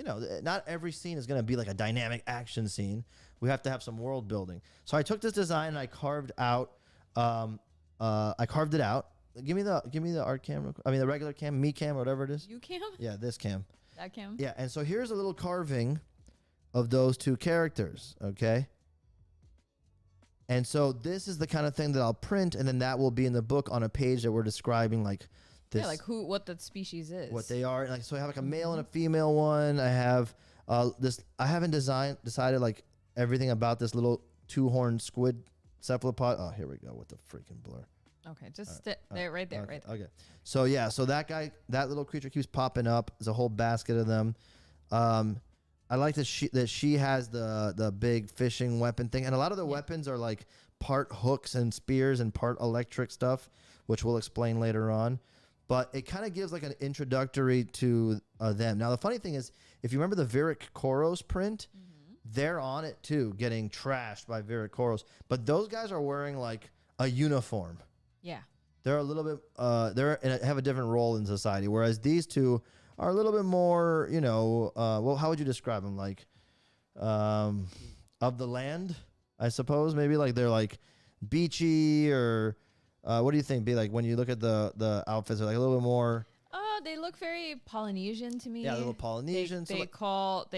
not every scene is going to be like a dynamic action scene. We have to have some world building. So I took this design and I carved out it out. Give me the art cam. The regular cam, me cam, or whatever it is. You cam? Yeah, this cam. That cam? Yeah, and so here's a little carving of those two characters, okay? And so this is the kind of thing that I'll print, and then that will be in the book on a page that we're describing like this, Yeah, like what that species is. what they are. Like, so I have like a male and a female one. I have this. I haven't decided like everything about this little two-horned squid cephalopod. Oh, here we go with the freaking blur. Okay, just there, right there, right there. Okay. So yeah, so that guy, that little creature keeps popping up. There's a whole basket of them. I like that she has the big fishing weapon thing, and a lot of the weapons are like part hooks and spears and part electric stuff, which we'll explain later on. But it kind of gives like an introductory to them. Now the funny thing is, if you remember the Virik Koros print, they're on it too, getting trashed by Virik Koros. But those guys are wearing like a uniform. Yeah. They're a little bit have a different role in society, whereas these two are a little bit more, well, how would you describe them? Like, of the land, I suppose. Maybe like they're like beachy, or what do you think? Be like when you look at the outfits, they're like a little bit more. They look very Polynesian to me. Yeah, a little Polynesian. They call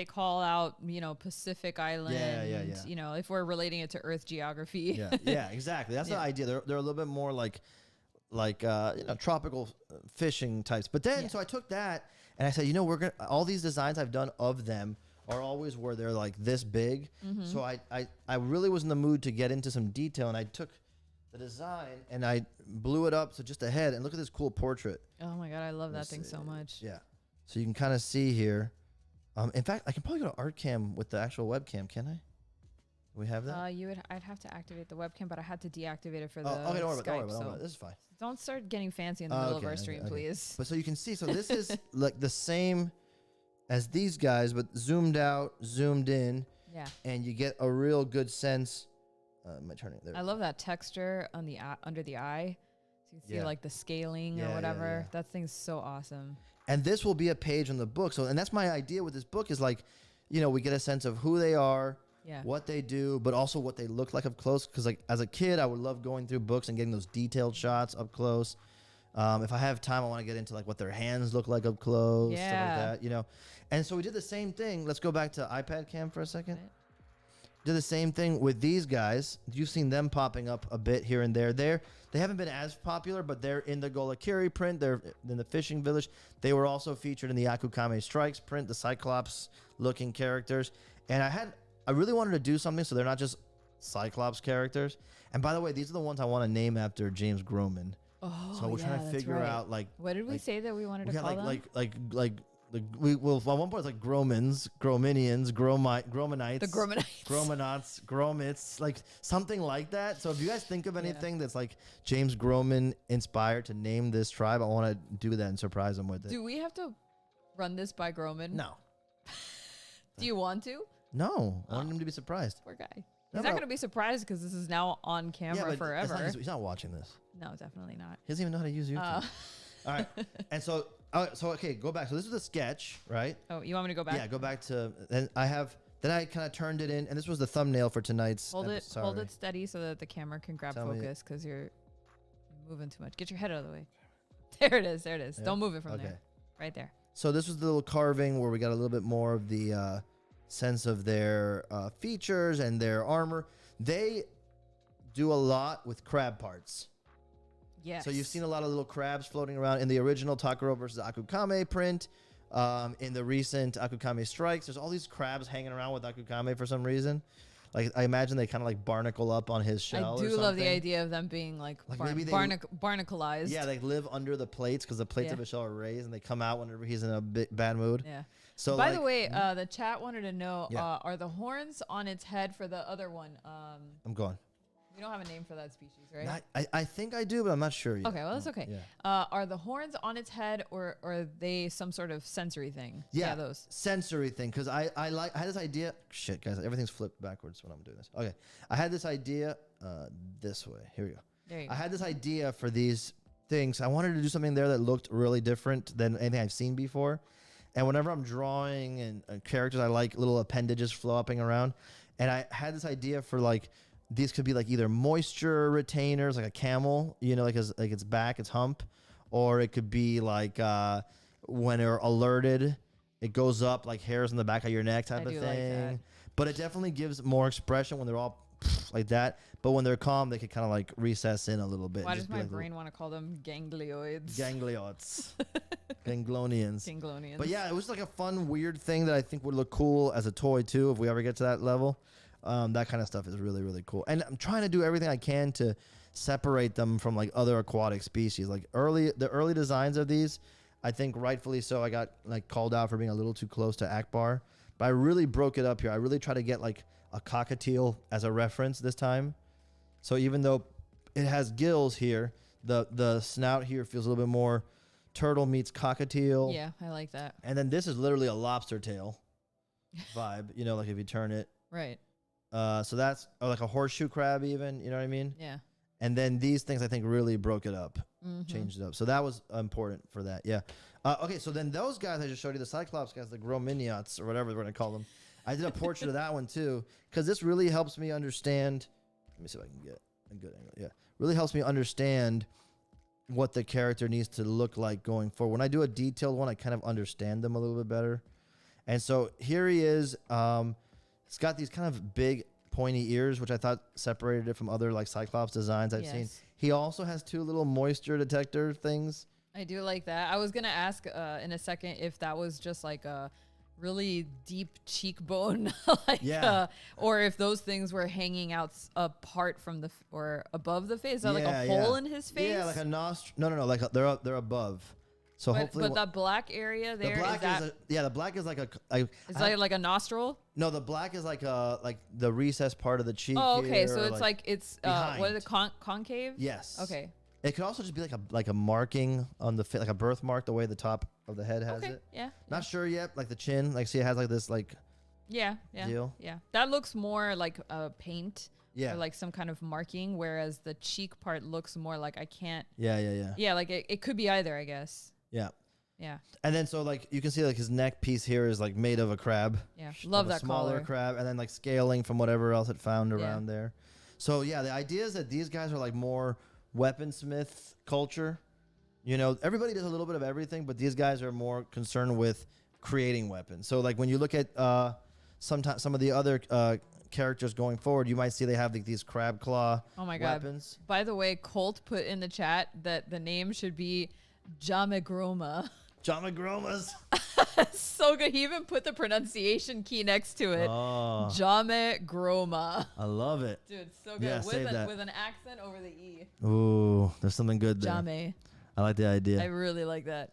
out, Pacific Island. Yeah. If we're relating it to Earth geography. Yeah, exactly. That's the idea. They're a little bit more like tropical fishing types. But then, so I took that and I said, we're gonna, all these designs I've done of them are always where they're like this big. So I really was in the mood to get into some detail, and I took the design and I blew it up so just a head, and look at this cool portrait. Oh my god, I love that thing so much. Yeah. So you can kind of see here. In fact, I can probably go to ArtCam with the actual webcam, can I? We have that? I'd have to activate the webcam, but I had to deactivate it for the okay, don't worry Skype. about it. This is fine. Don't start getting fancy in the middle of our stream, please. But so you can see, so this is like the same as these guys, but zoomed out, zoomed in. Yeah. And you get a real good sense. Am I turning there? I love that texture on the under the eye. So you can see like the scaling or whatever. That thing's so awesome. And this will be a page on the book. So, and that's my idea with this book is like, we get a sense of who they are, what they do, but also what they look like up close. Because like as a kid, I would love going through books and getting those detailed shots up close. If I have time, I want to get into like what their hands look like up close, stuff like that, And so we did the same thing. Let's go back to iPad cam for a second. Right. Did the same thing with these guys. You've seen them popping up a bit here and there. They haven't been as popular, but they're in the Golakiri print. They're in the Fishing Village. They were also featured in the Akukame Strikes print, the Cyclops-looking characters. And I really wanted to do something so they're not just Cyclops characters. And by the way, these are the ones I want to name after James Groman. Oh, so we're trying to figure out like what did we say that we wanted to call them? We will at one point it's like Gromans, Grominians, Gromanites, the Gromanites, Gromanauts, Gromits, like something like that. So if you guys think of anything that's like James Groman inspired to name this tribe, I want to do that and surprise them with it. Do we have to run this by Groman? No. Do you want to? No, I want him to be surprised. Poor guy. He's not going to be surprised because this is now on camera forever. He's not watching this. No, definitely not. He doesn't even know how to use YouTube. All right. And so okay, go back. So this was a sketch, right? Oh, you want me to go back? Yeah, go back to. Then I kind of turned it in, and this was the thumbnail for tonight's. Hold it steady so that the camera can grab focus because you're moving too much. Get your head out of the way. There it is. Yeah. Don't move it from there. Right there. So this was the little carving where we got a little bit more of the sense of their features and their armor. They do a lot with crab parts. Yes. So you've seen a lot of little crabs floating around in the original Takuro versus Akukame print. In the recent Akukame Strikes, there's all these crabs hanging around with Akukame for some reason. Like I imagine they kind of like barnacle up on his shell. I do love the idea of them being like maybe barnacleized. Yeah, they live under the plates because the plates of his shell are raised, and they come out whenever he's in a bad mood. Yeah. So by the way, the chat wanted to know: are the horns on its head for the other one? I'm going. We don't have a name for that species, right? I think I do, but I'm not sure yet. Okay, well, that's okay. Yeah. Are the horns on its head, or are they some sort of sensory thing? Yeah, those. Sensory thing, because I had this idea. Shit, guys, everything's flipped backwards when I'm doing this. Okay, I had this idea this way. Here we go. There you go. I had this idea for these things. I wanted to do something there that looked really different than anything I've seen before. And whenever I'm drawing and characters, I like little appendages flopping around. And I had this idea for like, these could be like either moisture retainers, like a camel, like its back, its hump, or it could be like when they're alerted, it goes up like hairs on the back of your neck type I of do thing. like that. But it definitely gives more expression when they're all like that. But when they're calm, they can kind of like recess in a little bit. Why Just does be my like brain want to call them ganglioids? gangliots, ganglonians. Ganglonians. But yeah, it was like a fun, weird thing that I think would look cool as a toy too if we ever get to that level. That kind of stuff is really, really cool. And I'm trying to do everything I can to separate them from like other aquatic species. Like the early designs of these, I think rightfully so, I got like called out for being a little too close to Akbar. But I really broke it up here. I really try to get like a cockatiel as a reference this time. So even though it has gills here, the snout here feels a little bit more turtle meets cockatiel. Yeah, I like that. And then this is literally a lobster tail vibe, you know, like if you turn it. Right. So that's like a horseshoe crab even, you know what I mean? Yeah. And then these things I think really broke it up, Mm-hmm. changed it up. So that was important for that, yeah. Okay, so then those guys I just showed you, the Cyclops guys, the Grominiats or whatever we're going to call them. I did a portrait of that one too, because this really helps me understand. Let me see if I can get a good angle. Yeah, really helps me understand what the character needs to look like going forward. When I do a detailed one, I kind of understand them a little bit better. And so here he is. It's got these kind of big pointy ears, which I thought separated it from other like Cyclops designs I've seen. Yes. He also has two little moisture detector things. I do like that. I was going to ask in a second if that was just like a really deep cheekbone, like, Yeah. or if those things were hanging out apart from the or above the face. Is that like a hole in his face? Yeah, like a nostril. No, like they're above. So hopefully, but that black area there, the black is that, the black is like a. is that like a nostril? No, the black is like the recessed part of the cheek. Oh, okay. here, So or it's like it's behind. what is it, concave? Yes. Okay. It could also just be like a marking on the like a birthmark, the way the top of the head has Okay. it. Yeah. Not sure yet. Like the chin, like see, it has like this like. Yeah. Deal. Yeah. That looks more like paint. Yeah. Or like some kind of marking, whereas the cheek part looks more like I can't. Yeah. Yeah, like it could be either, I guess. Yeah. Yeah. And then so like you can see like his neck piece here is like made of a crab. Yeah. Love of a that smaller collar. crab, and then like scaling from whatever else it found Yeah. around there. So yeah, the idea is that these guys are like more weaponsmith culture. You know, everybody does a little bit of everything, but these guys are more concerned with creating weapons. So like when you look at some of the other characters going forward, you might see they have like these crab claw Oh my god. weapons. By the way, Colt put in the chat that the name should be Jamagroma. Jamagromas. So good. He even put the pronunciation key next to it. Oh, Jamagroma. I love it. Dude, so good. Yeah, save that. With an accent over the E. Ooh, there's something good there. Jame. I like the idea. I really like that.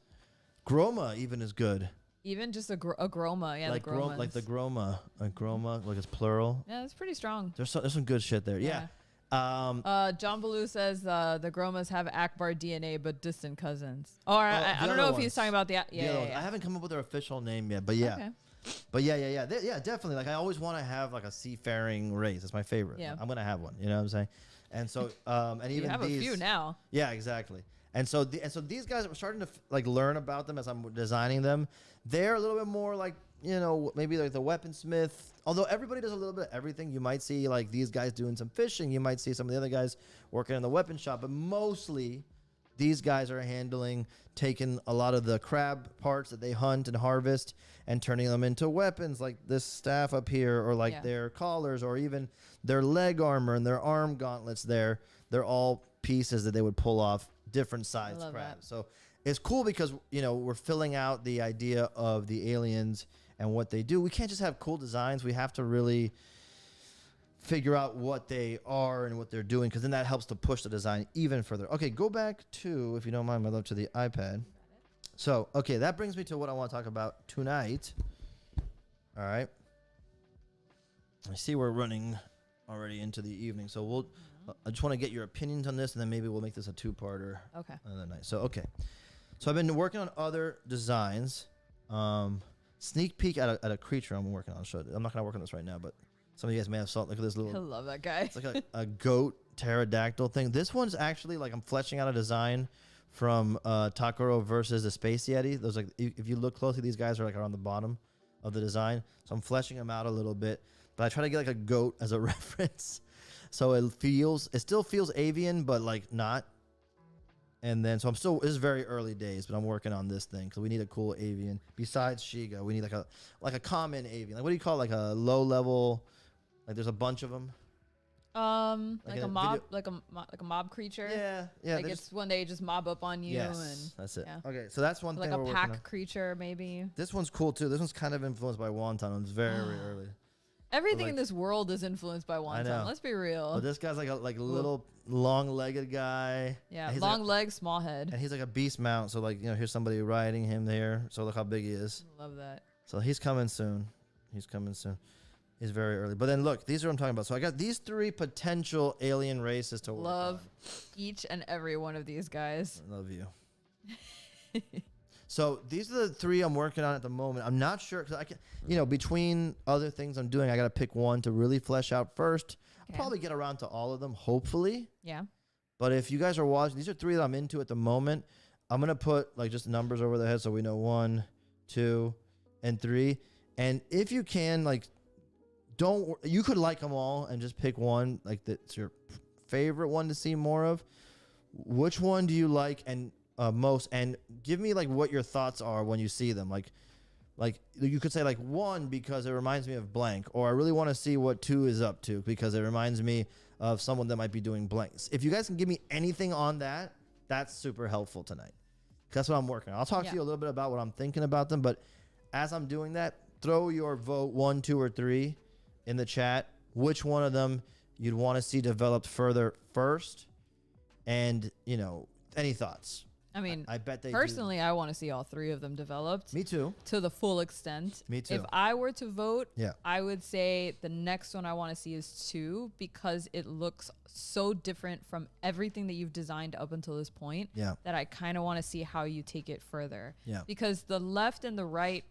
Groma even is good. Even just a groma. Yeah, like the gromas. like the groma, like it's plural. Yeah, it's pretty strong. There's some good shit there. Yeah. John Baloo says the Gromas have Akbar DNA but distant cousins. Or I the don't know other if he's ones. talking about the The other ones. I yeah. haven't come up with their official name yet, but yeah. Okay. But yeah, definitely. Like I always want to have like a seafaring race. It's my favorite. Yeah. I'm gonna have one. You know what I'm saying? And so, and You even have these, a few now. Yeah, exactly. And so, these guys are starting to like learn about them as I'm designing them. They're a little bit more like, you know, maybe like the weaponsmith. Although everybody does a little bit of everything. You might see like these guys doing some fishing. You might see some of the other guys working in the weapon shop. But mostly, these guys are taking a lot of the crab parts that they hunt and harvest and turning them into weapons, like this staff up here, or like their collars, or even their leg armor and their arm gauntlets. They're all pieces that they would pull off different sized crabs. that. So it's cool because, you know, we're filling out the idea of the aliens and what they do. We can't just have cool designs. We have to really figure out what they are and what they're doing, because then that helps to push the design even further. Okay, go back to, if you don't mind, my love, to the iPad. So, okay, that brings me to what I want to talk about tonight. All right. I see we're running already into the evening, so I just want to get your opinions on this, and then maybe we'll make this a two-parter Okay. another night. So, okay. So I've been working on other designs. Sneak peek at a creature I'm working on. So I'm not going to work on this right now, but some of you guys may have saw it. Look at this I little, love that guy. it's like a goat pterodactyl thing. This one's actually like I'm fleshing out a design from Takuro versus the Space Yeti. Those, like, if you look closely, these guys are like around the bottom of the design. So I'm fleshing them out a little bit, but I try to get like a goat as a reference. So it still feels avian, but like not. And then, so this is very early days, but I'm working on this thing because we need a cool avian. Besides Shiga, we need like a common avian. Like, what do you call it? Like a low level, like there's a bunch of them. Like a mob, like a mob creature. Yeah. Like it's when they just mob up on you. Yes, and that's it. yeah. Okay, so that's one Like thing a we're pack working on. creature, maybe. This one's cool too. This one's kind of influenced by Wonton. It's very early. Everything like- in this world is influenced by know. wonton. Let's be real. But this guy's like a little long-legged guy. Yeah, And he's long like, legs, small head. and he's like a beast mount. So like, here's somebody riding him there. So look how big he is. Love that. So he's coming soon. He's very early. But then look, these are what I'm talking about. So I got these 3 potential alien races to work Love on. each and every one of these guys. I love you. So these are the 3 I'm working on at the moment. I'm not sure because I can, between other things I'm doing, I got to pick one to really flesh out first. I'll Okay. probably get around to all of them, hopefully. Yeah. But if you guys are watching, these are 3 that I'm into at the moment. I'm gonna put like just numbers over the head so we know 1, 2, and 3. And if you can, like, you could like them all and just pick one like that's your favorite one to see more of. Which one do you like and most? And give me like what your thoughts are when you see them. Like you could say like 1 because it reminds me of blank, or I really want to see what 2 is up to because it reminds me of someone that might be doing blanks. If you guys can give me anything on that, that's super helpful tonight. That's what I'm working on. I'll talk to you a little bit about what I'm thinking about them, but as I'm doing that, throw your vote 1, 2, or 3 in the chat. Which one of them you'd want to see developed further first, and any thoughts? I mean, I bet they personally, I want to see all 3 of them developed. Me too. To the full extent. Me too. If I were to vote, Yeah. I would say the next one I want to see is 2 because it looks so different from everything that you've designed up until this point. Yeah. That I kind of want to see how you take it further. Yeah. Because the left and the right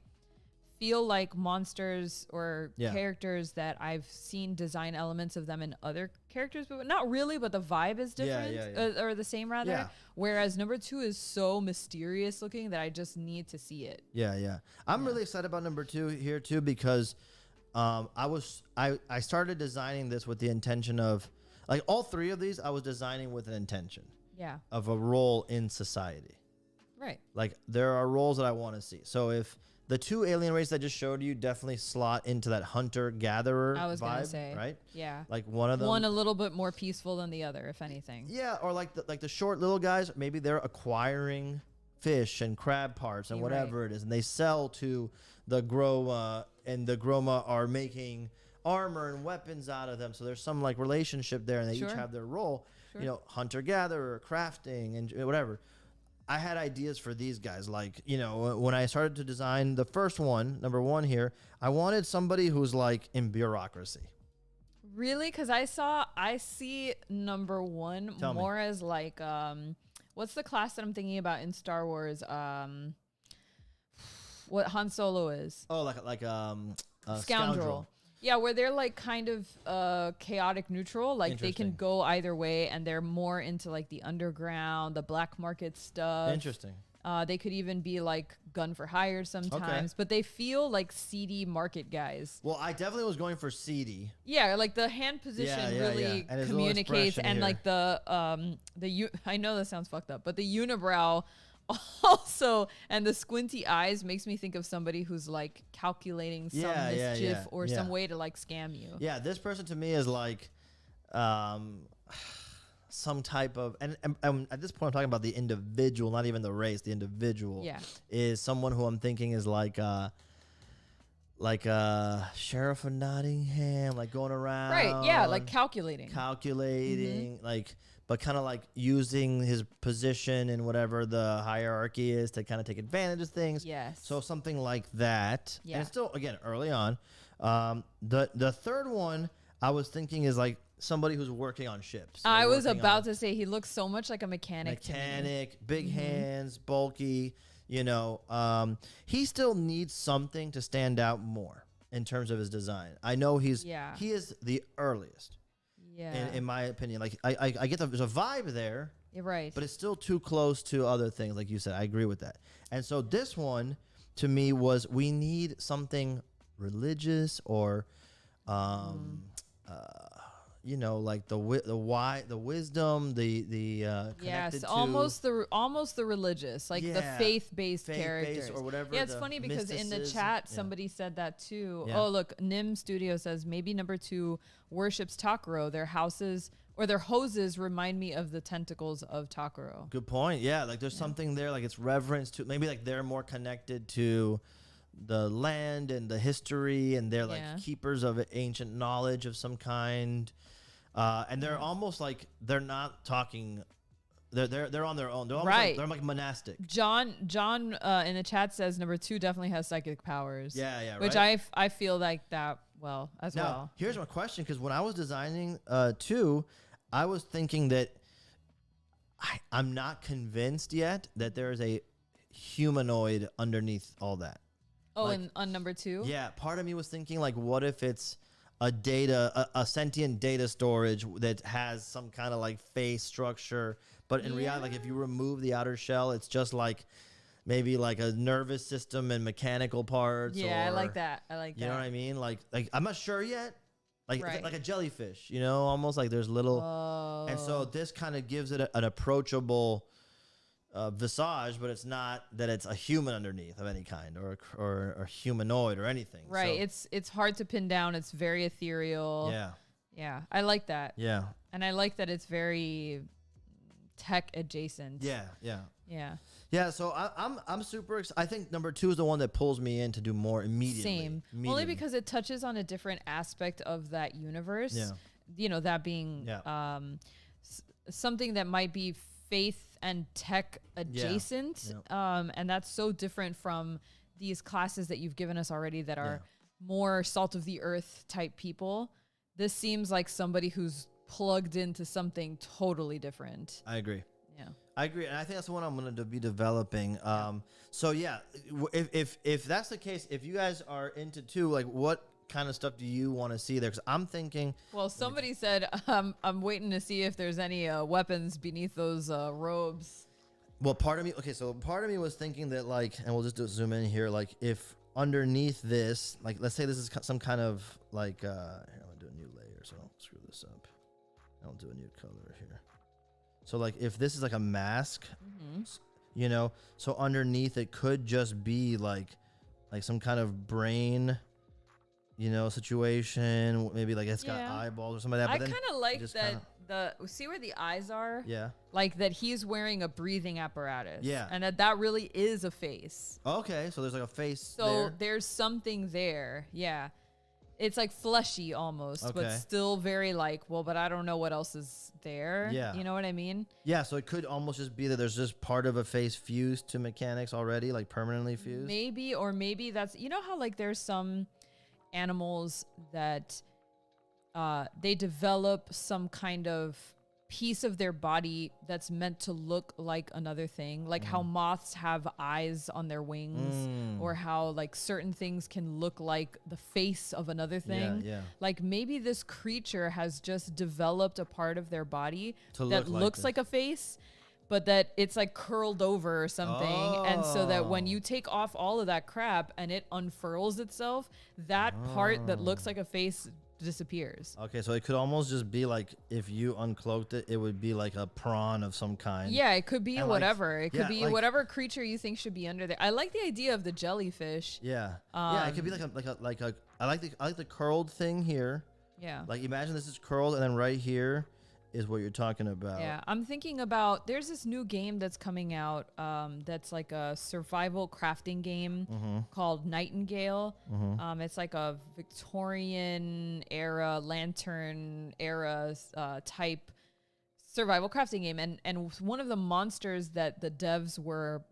feel like monsters or Yeah. characters that I've seen design elements of them in other characters, but not really, but the vibe is different or the same rather. Yeah. Whereas number 2 is so mysterious looking that I just need to see it. Yeah. I'm really excited about number 2 here too because I started designing this with the intention of like all 3 of these I was designing with an intention Yeah. of a role in society. Right. Like there are roles that I want to see. So if the 2 alien races I just showed you definitely slot into that hunter-gatherer I was vibe, gonna say. right? Yeah. Like one of them. One a little bit more peaceful than the other, if anything. Yeah, or like the short little guys, maybe they're acquiring fish and crab parts and You're whatever it is, and they sell to the Groma, and the Groma are making armor and weapons out of them. So there's some like relationship there, and they each Sure. have their role. Sure. Hunter-gatherer, crafting, and whatever. I had ideas for these guys. Like, when I started to design the first one, number 1 here, I wanted somebody who's like in bureaucracy. Really? Because I see number 1 Tell me. more as like, what's the class that I'm thinking about in Star Wars? What Han Solo is. Oh, like a Scoundrel. Yeah, where they're like kind of chaotic neutral. Like they can Interesting. go either way and they're more into like the underground, the black market stuff. Interesting. They could even be like gun for hire sometimes, but they feel like seedy market guys. Well, I definitely was going for seedy. Yeah, like the hand position Yeah, really and his little communicates, expression and here. like I know that sounds fucked up, but the unibrow also and the squinty eyes makes me think of somebody who's like calculating some mischief or some way to like scam you. Yeah, this person to me is like some type of and at this point I'm talking about the individual, not even the race. The individual is someone who I'm thinking is like Sheriff of Nottingham, like going around, Right, yeah, like calculating, like, but kind of like using his position in whatever the hierarchy is to kind of take advantage of things. Yes. So something like that. Yeah. And it's still, again, early on. The third one I was thinking is like somebody who's working on ships. I Or was working about on to say he looks so much like a mechanic. To me. big hands, bulky. He still needs something to stand out more in terms of his design. I know he is the earliest. Yeah. In my opinion, like I get there's a vibe there, You're right. but it's still too close to other things. Like you said, I agree with that. And so this one to me was we need something religious or, like the wisdom, the Yes, connected to almost the religious, like the Yeah, faith-based faith-based characters or whatever Yeah, it's the funny because in the mysticism- chat yeah. somebody said that too. Yeah. Oh, look, Nim Studio says maybe number 2 worships Takuro. Their houses or their hoses remind me of the tentacles of Takuro. Good point. Yeah, like there's something there, like it's reverence to maybe like they're more connected to the land and the history, and they're like Yeah. keepers of ancient knowledge of some kind, and they're almost like they're not talking. They're on their own. They're almost Right. like, they're like monastic. John in the chat says number 2 definitely has psychic powers. Yeah, Which right? I feel like that as Now, well. here's my question, because when I was designing 2, I was thinking that I'm not convinced yet that there is a humanoid underneath all that. Oh, like- and on number 2? Yeah, part of me was thinking, like, what if it's a sentient data storage that has some kind of like face structure, but in reality, like if you remove the outer shell, it's just like maybe like a nervous system and mechanical parts. Yeah, I or, like that. I like that. You know what I mean? Like I'm not sure yet. Like Right. like a jellyfish, almost like there's little. And so this kind of gives it an approachable visage, but it's not that it's a human underneath of any kind or humanoid or anything. Right. So, It's hard to pin down. It's very ethereal. yeah. Yeah. I like that. Yeah. And I like that it's very tech adjacent. Yeah. Yeah. Yeah. Yeah. So I'm super excited. I think number 2 is the one that pulls me in to do more immediately. Same. Only Immediately. because it touches on a different aspect of that universe. Yeah. That being something that might be faith and tech adjacent. Yeah. And that's so different from these classes that you've given us already that are more salt of the earth type people. This seems like somebody who's plugged into something totally different. I agree. Yeah. I agree, and I think that's the one I'm going to be developing. So yeah, if that's the case, if you guys are into 2, like what kind of stuff do you want to see there? Because I'm thinking. Well, somebody said I'm waiting to see if there's any weapons beneath those robes. Well, part of me was thinking that, like, and we'll just zoom in here, like if underneath this, like let's say this is some kind of like here, I'm gonna do a new layer, so don't screw this up. I'll do a new color here. So like if this is like a mask, so underneath it could just be like some kind of brain, situation. Maybe like it's got eyeballs or something like that. I But then kind of like just that. kinda- See where the eyes are? Yeah. Like that he's wearing a breathing apparatus. Yeah. And that really is a face. Okay, so there's like a face So there. there's something there. Yeah. It's like fleshy almost, but Okay. still very like, well, but I don't know what else is there. Yeah. You know what I mean? Yeah, so it could almost just be that there's just part of a face fused to mechanics already, like permanently fused. Maybe, or maybe that's, how like there's some animals that they develop some kind of piece of their body that's meant to look like another thing, like how moths have eyes on their wings, or how like certain things can look like the face of another thing. yeah. Like maybe this creature has just developed a part of their body To that look like looks this. like a face, but that it's like curled over or something. And so that when you take off all of that crap and it unfurls itself, that part that looks like a face disappears. Okay, so it could almost just be like if you uncloaked it, it would be like a prawn of some kind. Yeah, it could be And, like, whatever. It could yeah, be like- whatever creature you think should be under there. I like the idea of the jellyfish. Yeah. Yeah, it could be like a I like the curled thing here. Yeah. Like imagine this is curled and then right here is what you're talking about. Yeah, I'm thinking about there's this new game that's coming out that's like a survival crafting game called Nightingale. It's like a Victorian era, lantern era type survival crafting game. And one of the monsters that the devs were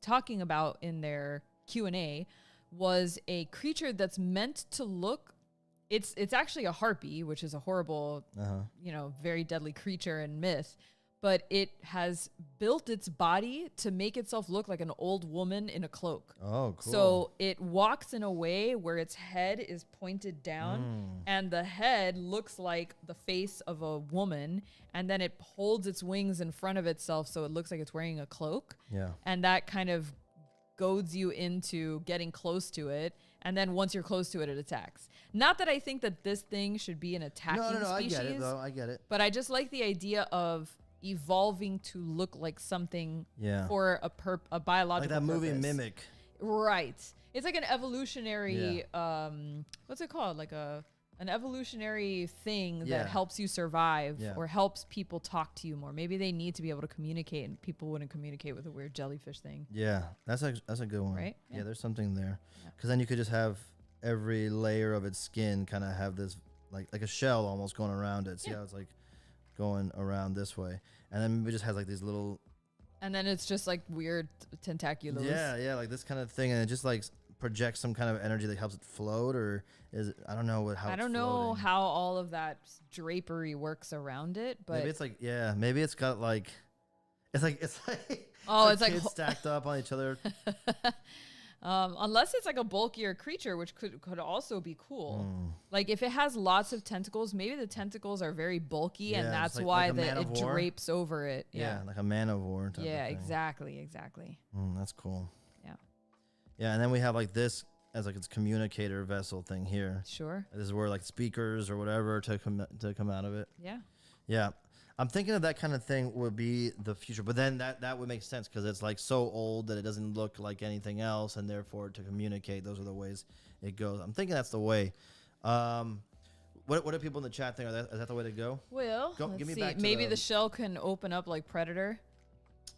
talking about in their Q&A was a creature that's meant to look it's actually a harpy, which is a horrible, very deadly creature and myth, but it has built its body to make itself look like an old woman in a cloak. Oh, cool. So it walks in a way where its head is pointed down and the head looks like the face of a woman, and then it holds its wings in front of itself so it looks like it's wearing a cloak. Yeah. And that kind of goads you into getting close to it. And then once you're close to it, it attacks. Not that I think that this thing should be an attacking No, species. I get it, though. I get it. But I just like the idea of evolving to look like something for a biological like that movie purpose. Mimic. Right. It's like an evolutionary, what's it called? Like an evolutionary thing that helps you survive or helps people talk to you more. Maybe they need to be able to communicate, and people wouldn't communicate with a weird jellyfish thing. Yeah, that's a good one. Right? Yeah, there's something there. Because then you could just have every layer of its skin kind of have this like a shell almost going around it. See how it's like going around this way, and then maybe it just has like these little. And then it's just like weird tentaculars. Yeah, like this kind of thing, and it just like projects some kind of energy that helps it float, or is it, I don't know how. I don't know how all of that drapery works around it, but maybe it's like maybe it's got like it's like it's like kids stacked up on each other. Unless it's like a bulkier creature, which could also be cool. Like if it has lots of tentacles, maybe the tentacles are very bulky, and that's why it drapes over it. Yeah, like a man of war type of thing. Exactly. That's cool. Yeah, and then we have like this as like its communicator vessel thing here. Sure. This is where like speakers or whatever to come out of it. Yeah. I'm thinking of that kind of thing would be the future, but then that would make sense because it's like so old that it doesn't look like anything else, and therefore to communicate, those are the ways it goes. I'm thinking that's the way. What do people in the chat think? Is that the way to go? Well, Give me let's see. back to Maybe the shell can open up like Predator.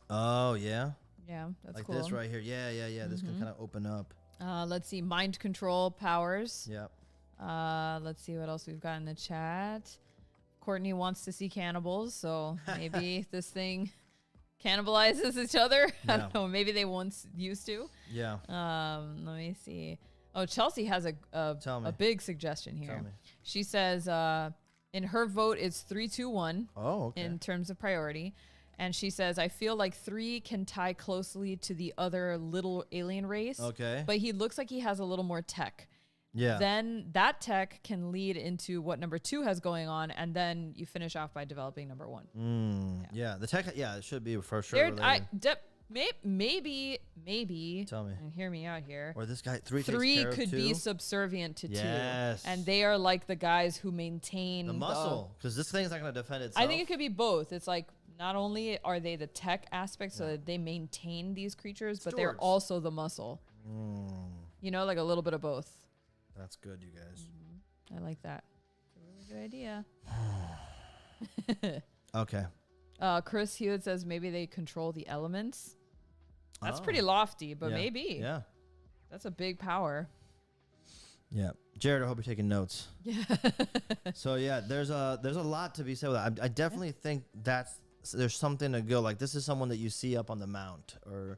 Oh yeah. Yeah, that's like cool. this right here. Yeah. This can kind of open up. Let's see. Mind control powers. Yep. Let's see what else we've got in the chat. Courtney wants to see cannibals, so maybe this thing cannibalizes each other. I don't know. Maybe they once used to. Yeah. Let me see. Oh, Chelsea has a big suggestion here. Tell me. She says in her vote it's 3-2-1. Oh, okay. In terms of priority. And she says, I feel like 3 can tie closely to the other little alien race. Okay. But he looks like he has a little more tech. Yeah. Then that tech can lead into what number 2 has going on, and then you finish off by developing number 1. Yeah. The tech. Yeah, it should be for sure. Maybe. Tell me. And hear me out here. Or this guy 3 could be subservient to 2. Yes. And they are like the guys who maintain the muscle, because this thing's not going to defend itself. I think it could be both. It's like not only are they the tech aspect, so that they maintain these creatures, but they're also the muscle. You know, like a little bit of both. That's good, you guys. I like that. It's a really good idea. Okay. Chris Hewitt says maybe they control the elements. That's pretty lofty, but maybe. Yeah. That's a big power. Yeah. Jared, I hope you're taking notes. Yeah. So yeah, there's a lot to be said with that. I definitely think there's something to go. Like this is someone that you see up on the mount, or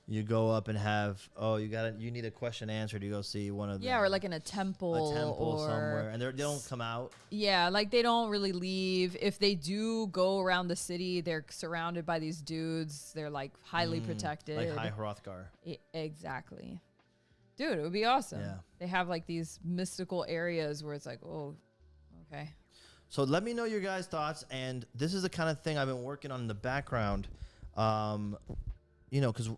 you go up and have you need a question answered. You go see one of them. Yeah, or like in a temple or somewhere, and they don't come out. Yeah, like they don't really leave. If they do go around the city, they're surrounded by these dudes. They're like highly protected. Like High Hrothgar. Exactly. Dude, it would be awesome. Yeah. They have like these mystical areas where it's like, oh, okay. So let me know your guys' thoughts, and this is the kind of thing I've been working on in the background. Because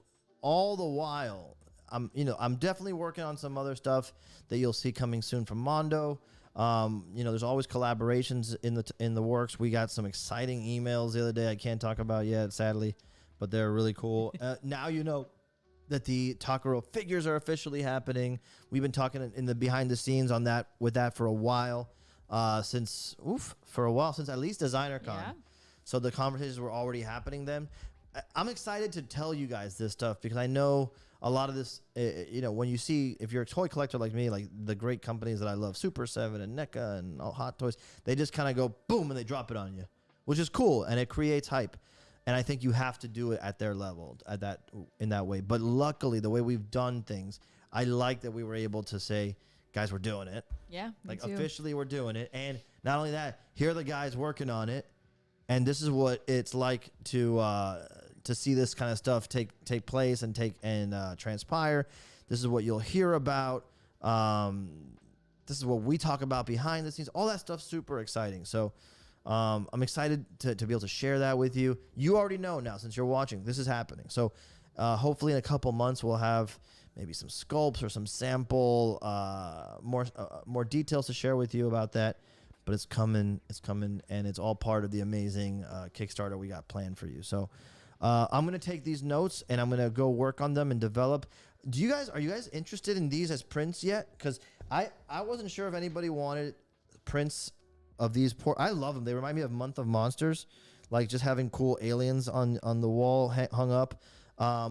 all the while, I'm definitely working on some other stuff that you'll see coming soon from Mondo. There's always collaborations in the works. We got some exciting emails the other day I can't talk about yet, sadly, but they're really cool. Now you know that the Takaro figures are officially happening. We've been talking in the behind the scenes on that for a while, since at least DesignerCon. Yeah. So the conversations were already happening then. I'm excited to tell you guys this stuff because I know a lot of this, when you see, if you're a toy collector like me, like the great companies that I love, Super 7 and NECA and all Hot Toys, they just kind of go boom and they drop it on you, which is cool. And it creates hype. And I think you have to do it at their level, in that way. But luckily, the way we've done things, I like that we were able to say, guys, we're doing it. Yeah, like officially we're doing it. And not only that, here are the guys working on it. And this is what it's like to see this kind of stuff take place and transpire. This is what you'll hear about. This is what we talk about behind the scenes. All that stuff's super exciting. So I'm excited to be able to share that with you. You already know now, since you're watching, this is happening. So hopefully in a couple months we'll have maybe some sculpts or some sample, more details to share with you about that. But it's coming, and it's all part of the amazing Kickstarter we got planned for you. So I'm gonna take these notes and I'm gonna go work on them and develop. Are you guys interested in these as prints yet? Because I wasn't sure if anybody wanted prints of these. I love them. They remind me of Month of Monsters, like just having cool aliens on the wall hung up.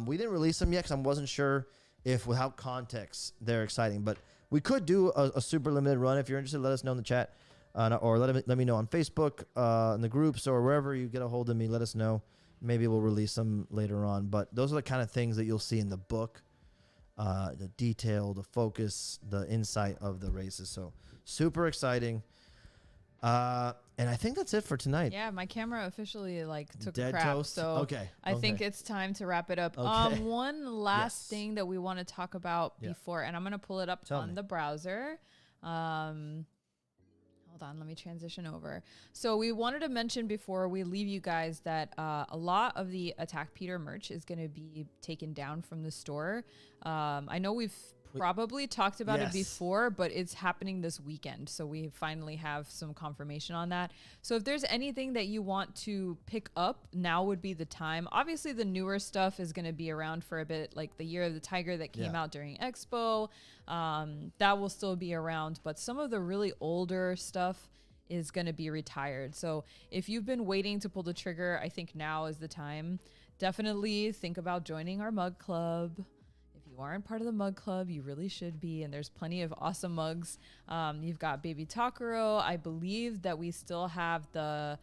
We didn't release them yet because I wasn't sure if without context they're exciting. But we could do a super limited run. If you're interested, let us know in the chat, or let me know on Facebook, in the groups, or wherever you get a hold of me. Let us know. Maybe we'll release them later on. But those are the kind of things that you'll see in the book. The detail, the focus, the insight of the races. So super exciting. And I think that's it for tonight. Yeah, my camera officially took Dead a crap. toast? So Okay. I think it's time to wrap it up. Okay. One last thing that we want to talk about before, and I'm going to pull it up Tell on me. the browser. Hold on, let me transition over. So we wanted to mention before we leave you guys that a lot of the Attack Peter merch is going to be taken down from the store. I know we've probably talked about it before, but it's happening this weekend. So we finally have some confirmation on that. So if there's anything that you want to pick up, now would be the time. Obviously, the newer stuff is going to be around for a bit, like the Year of the Tiger that came out during Expo. That will still be around, but some of the really older stuff is going to be retired. So if you've been waiting to pull the trigger, I think now is the time. Definitely think about joining our mug club. If you aren't part of the mug club, you really should be. And there's plenty of awesome mugs. You've got Baby Takaro. I believe that we still have the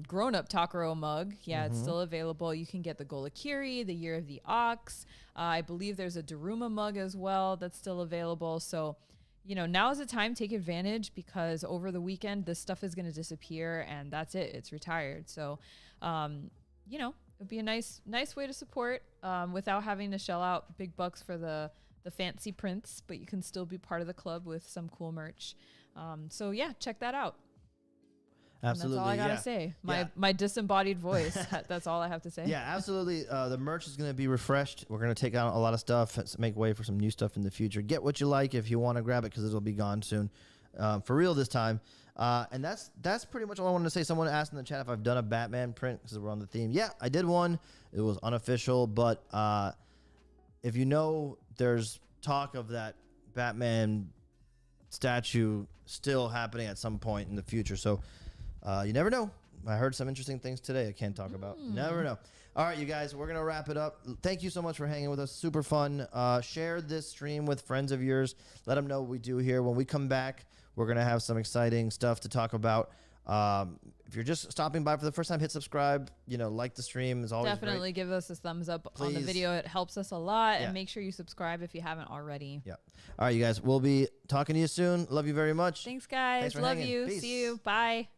grown-up Takaro mug. Yeah, it's still available. You can get the Golakiri, the Year of the Ox. I believe there's a Daruma mug as well that's still available. So, now is the time. Take advantage, because over the weekend, this stuff is going to disappear, and that's it. It's retired. So, it'd be a nice way to support without having to shell out big bucks for the fancy prints, but you can still be part of the club with some cool merch. So yeah, check that out. Absolutely. And that's all I gotta say. My disembodied voice. That's all I have to say. Yeah, absolutely. The merch is going to be refreshed. We're going to take out a lot of stuff, make way for some new stuff in the future. Get what you like if you want to grab it, because it'll be gone soon, for real this time. And that's pretty much all I wanted to say. Someone asked in the chat if I've done a Batman print, because we're on the theme. Yeah, I did one. It was unofficial, but if there's talk of that Batman statue still happening at some point in the future. So you never know. I heard some interesting things today I can't talk about. Never know. All right, you guys, we're going to wrap it up. Thank you so much for hanging with us. Super fun. Share this stream with friends of yours. Let them know what we do here. When we come back, we're going to have some exciting stuff to talk about. If you're just stopping by for the first time, hit subscribe. Like the stream is always Definitely great. give us a thumbs up on the Please. video. It helps us a lot. Yeah. And make sure you subscribe if you haven't already. Yeah. All right, you guys, we'll be talking to you soon. Love you very much. Thanks, guys. Thanks for Love hanging. you. Peace. See you. Bye.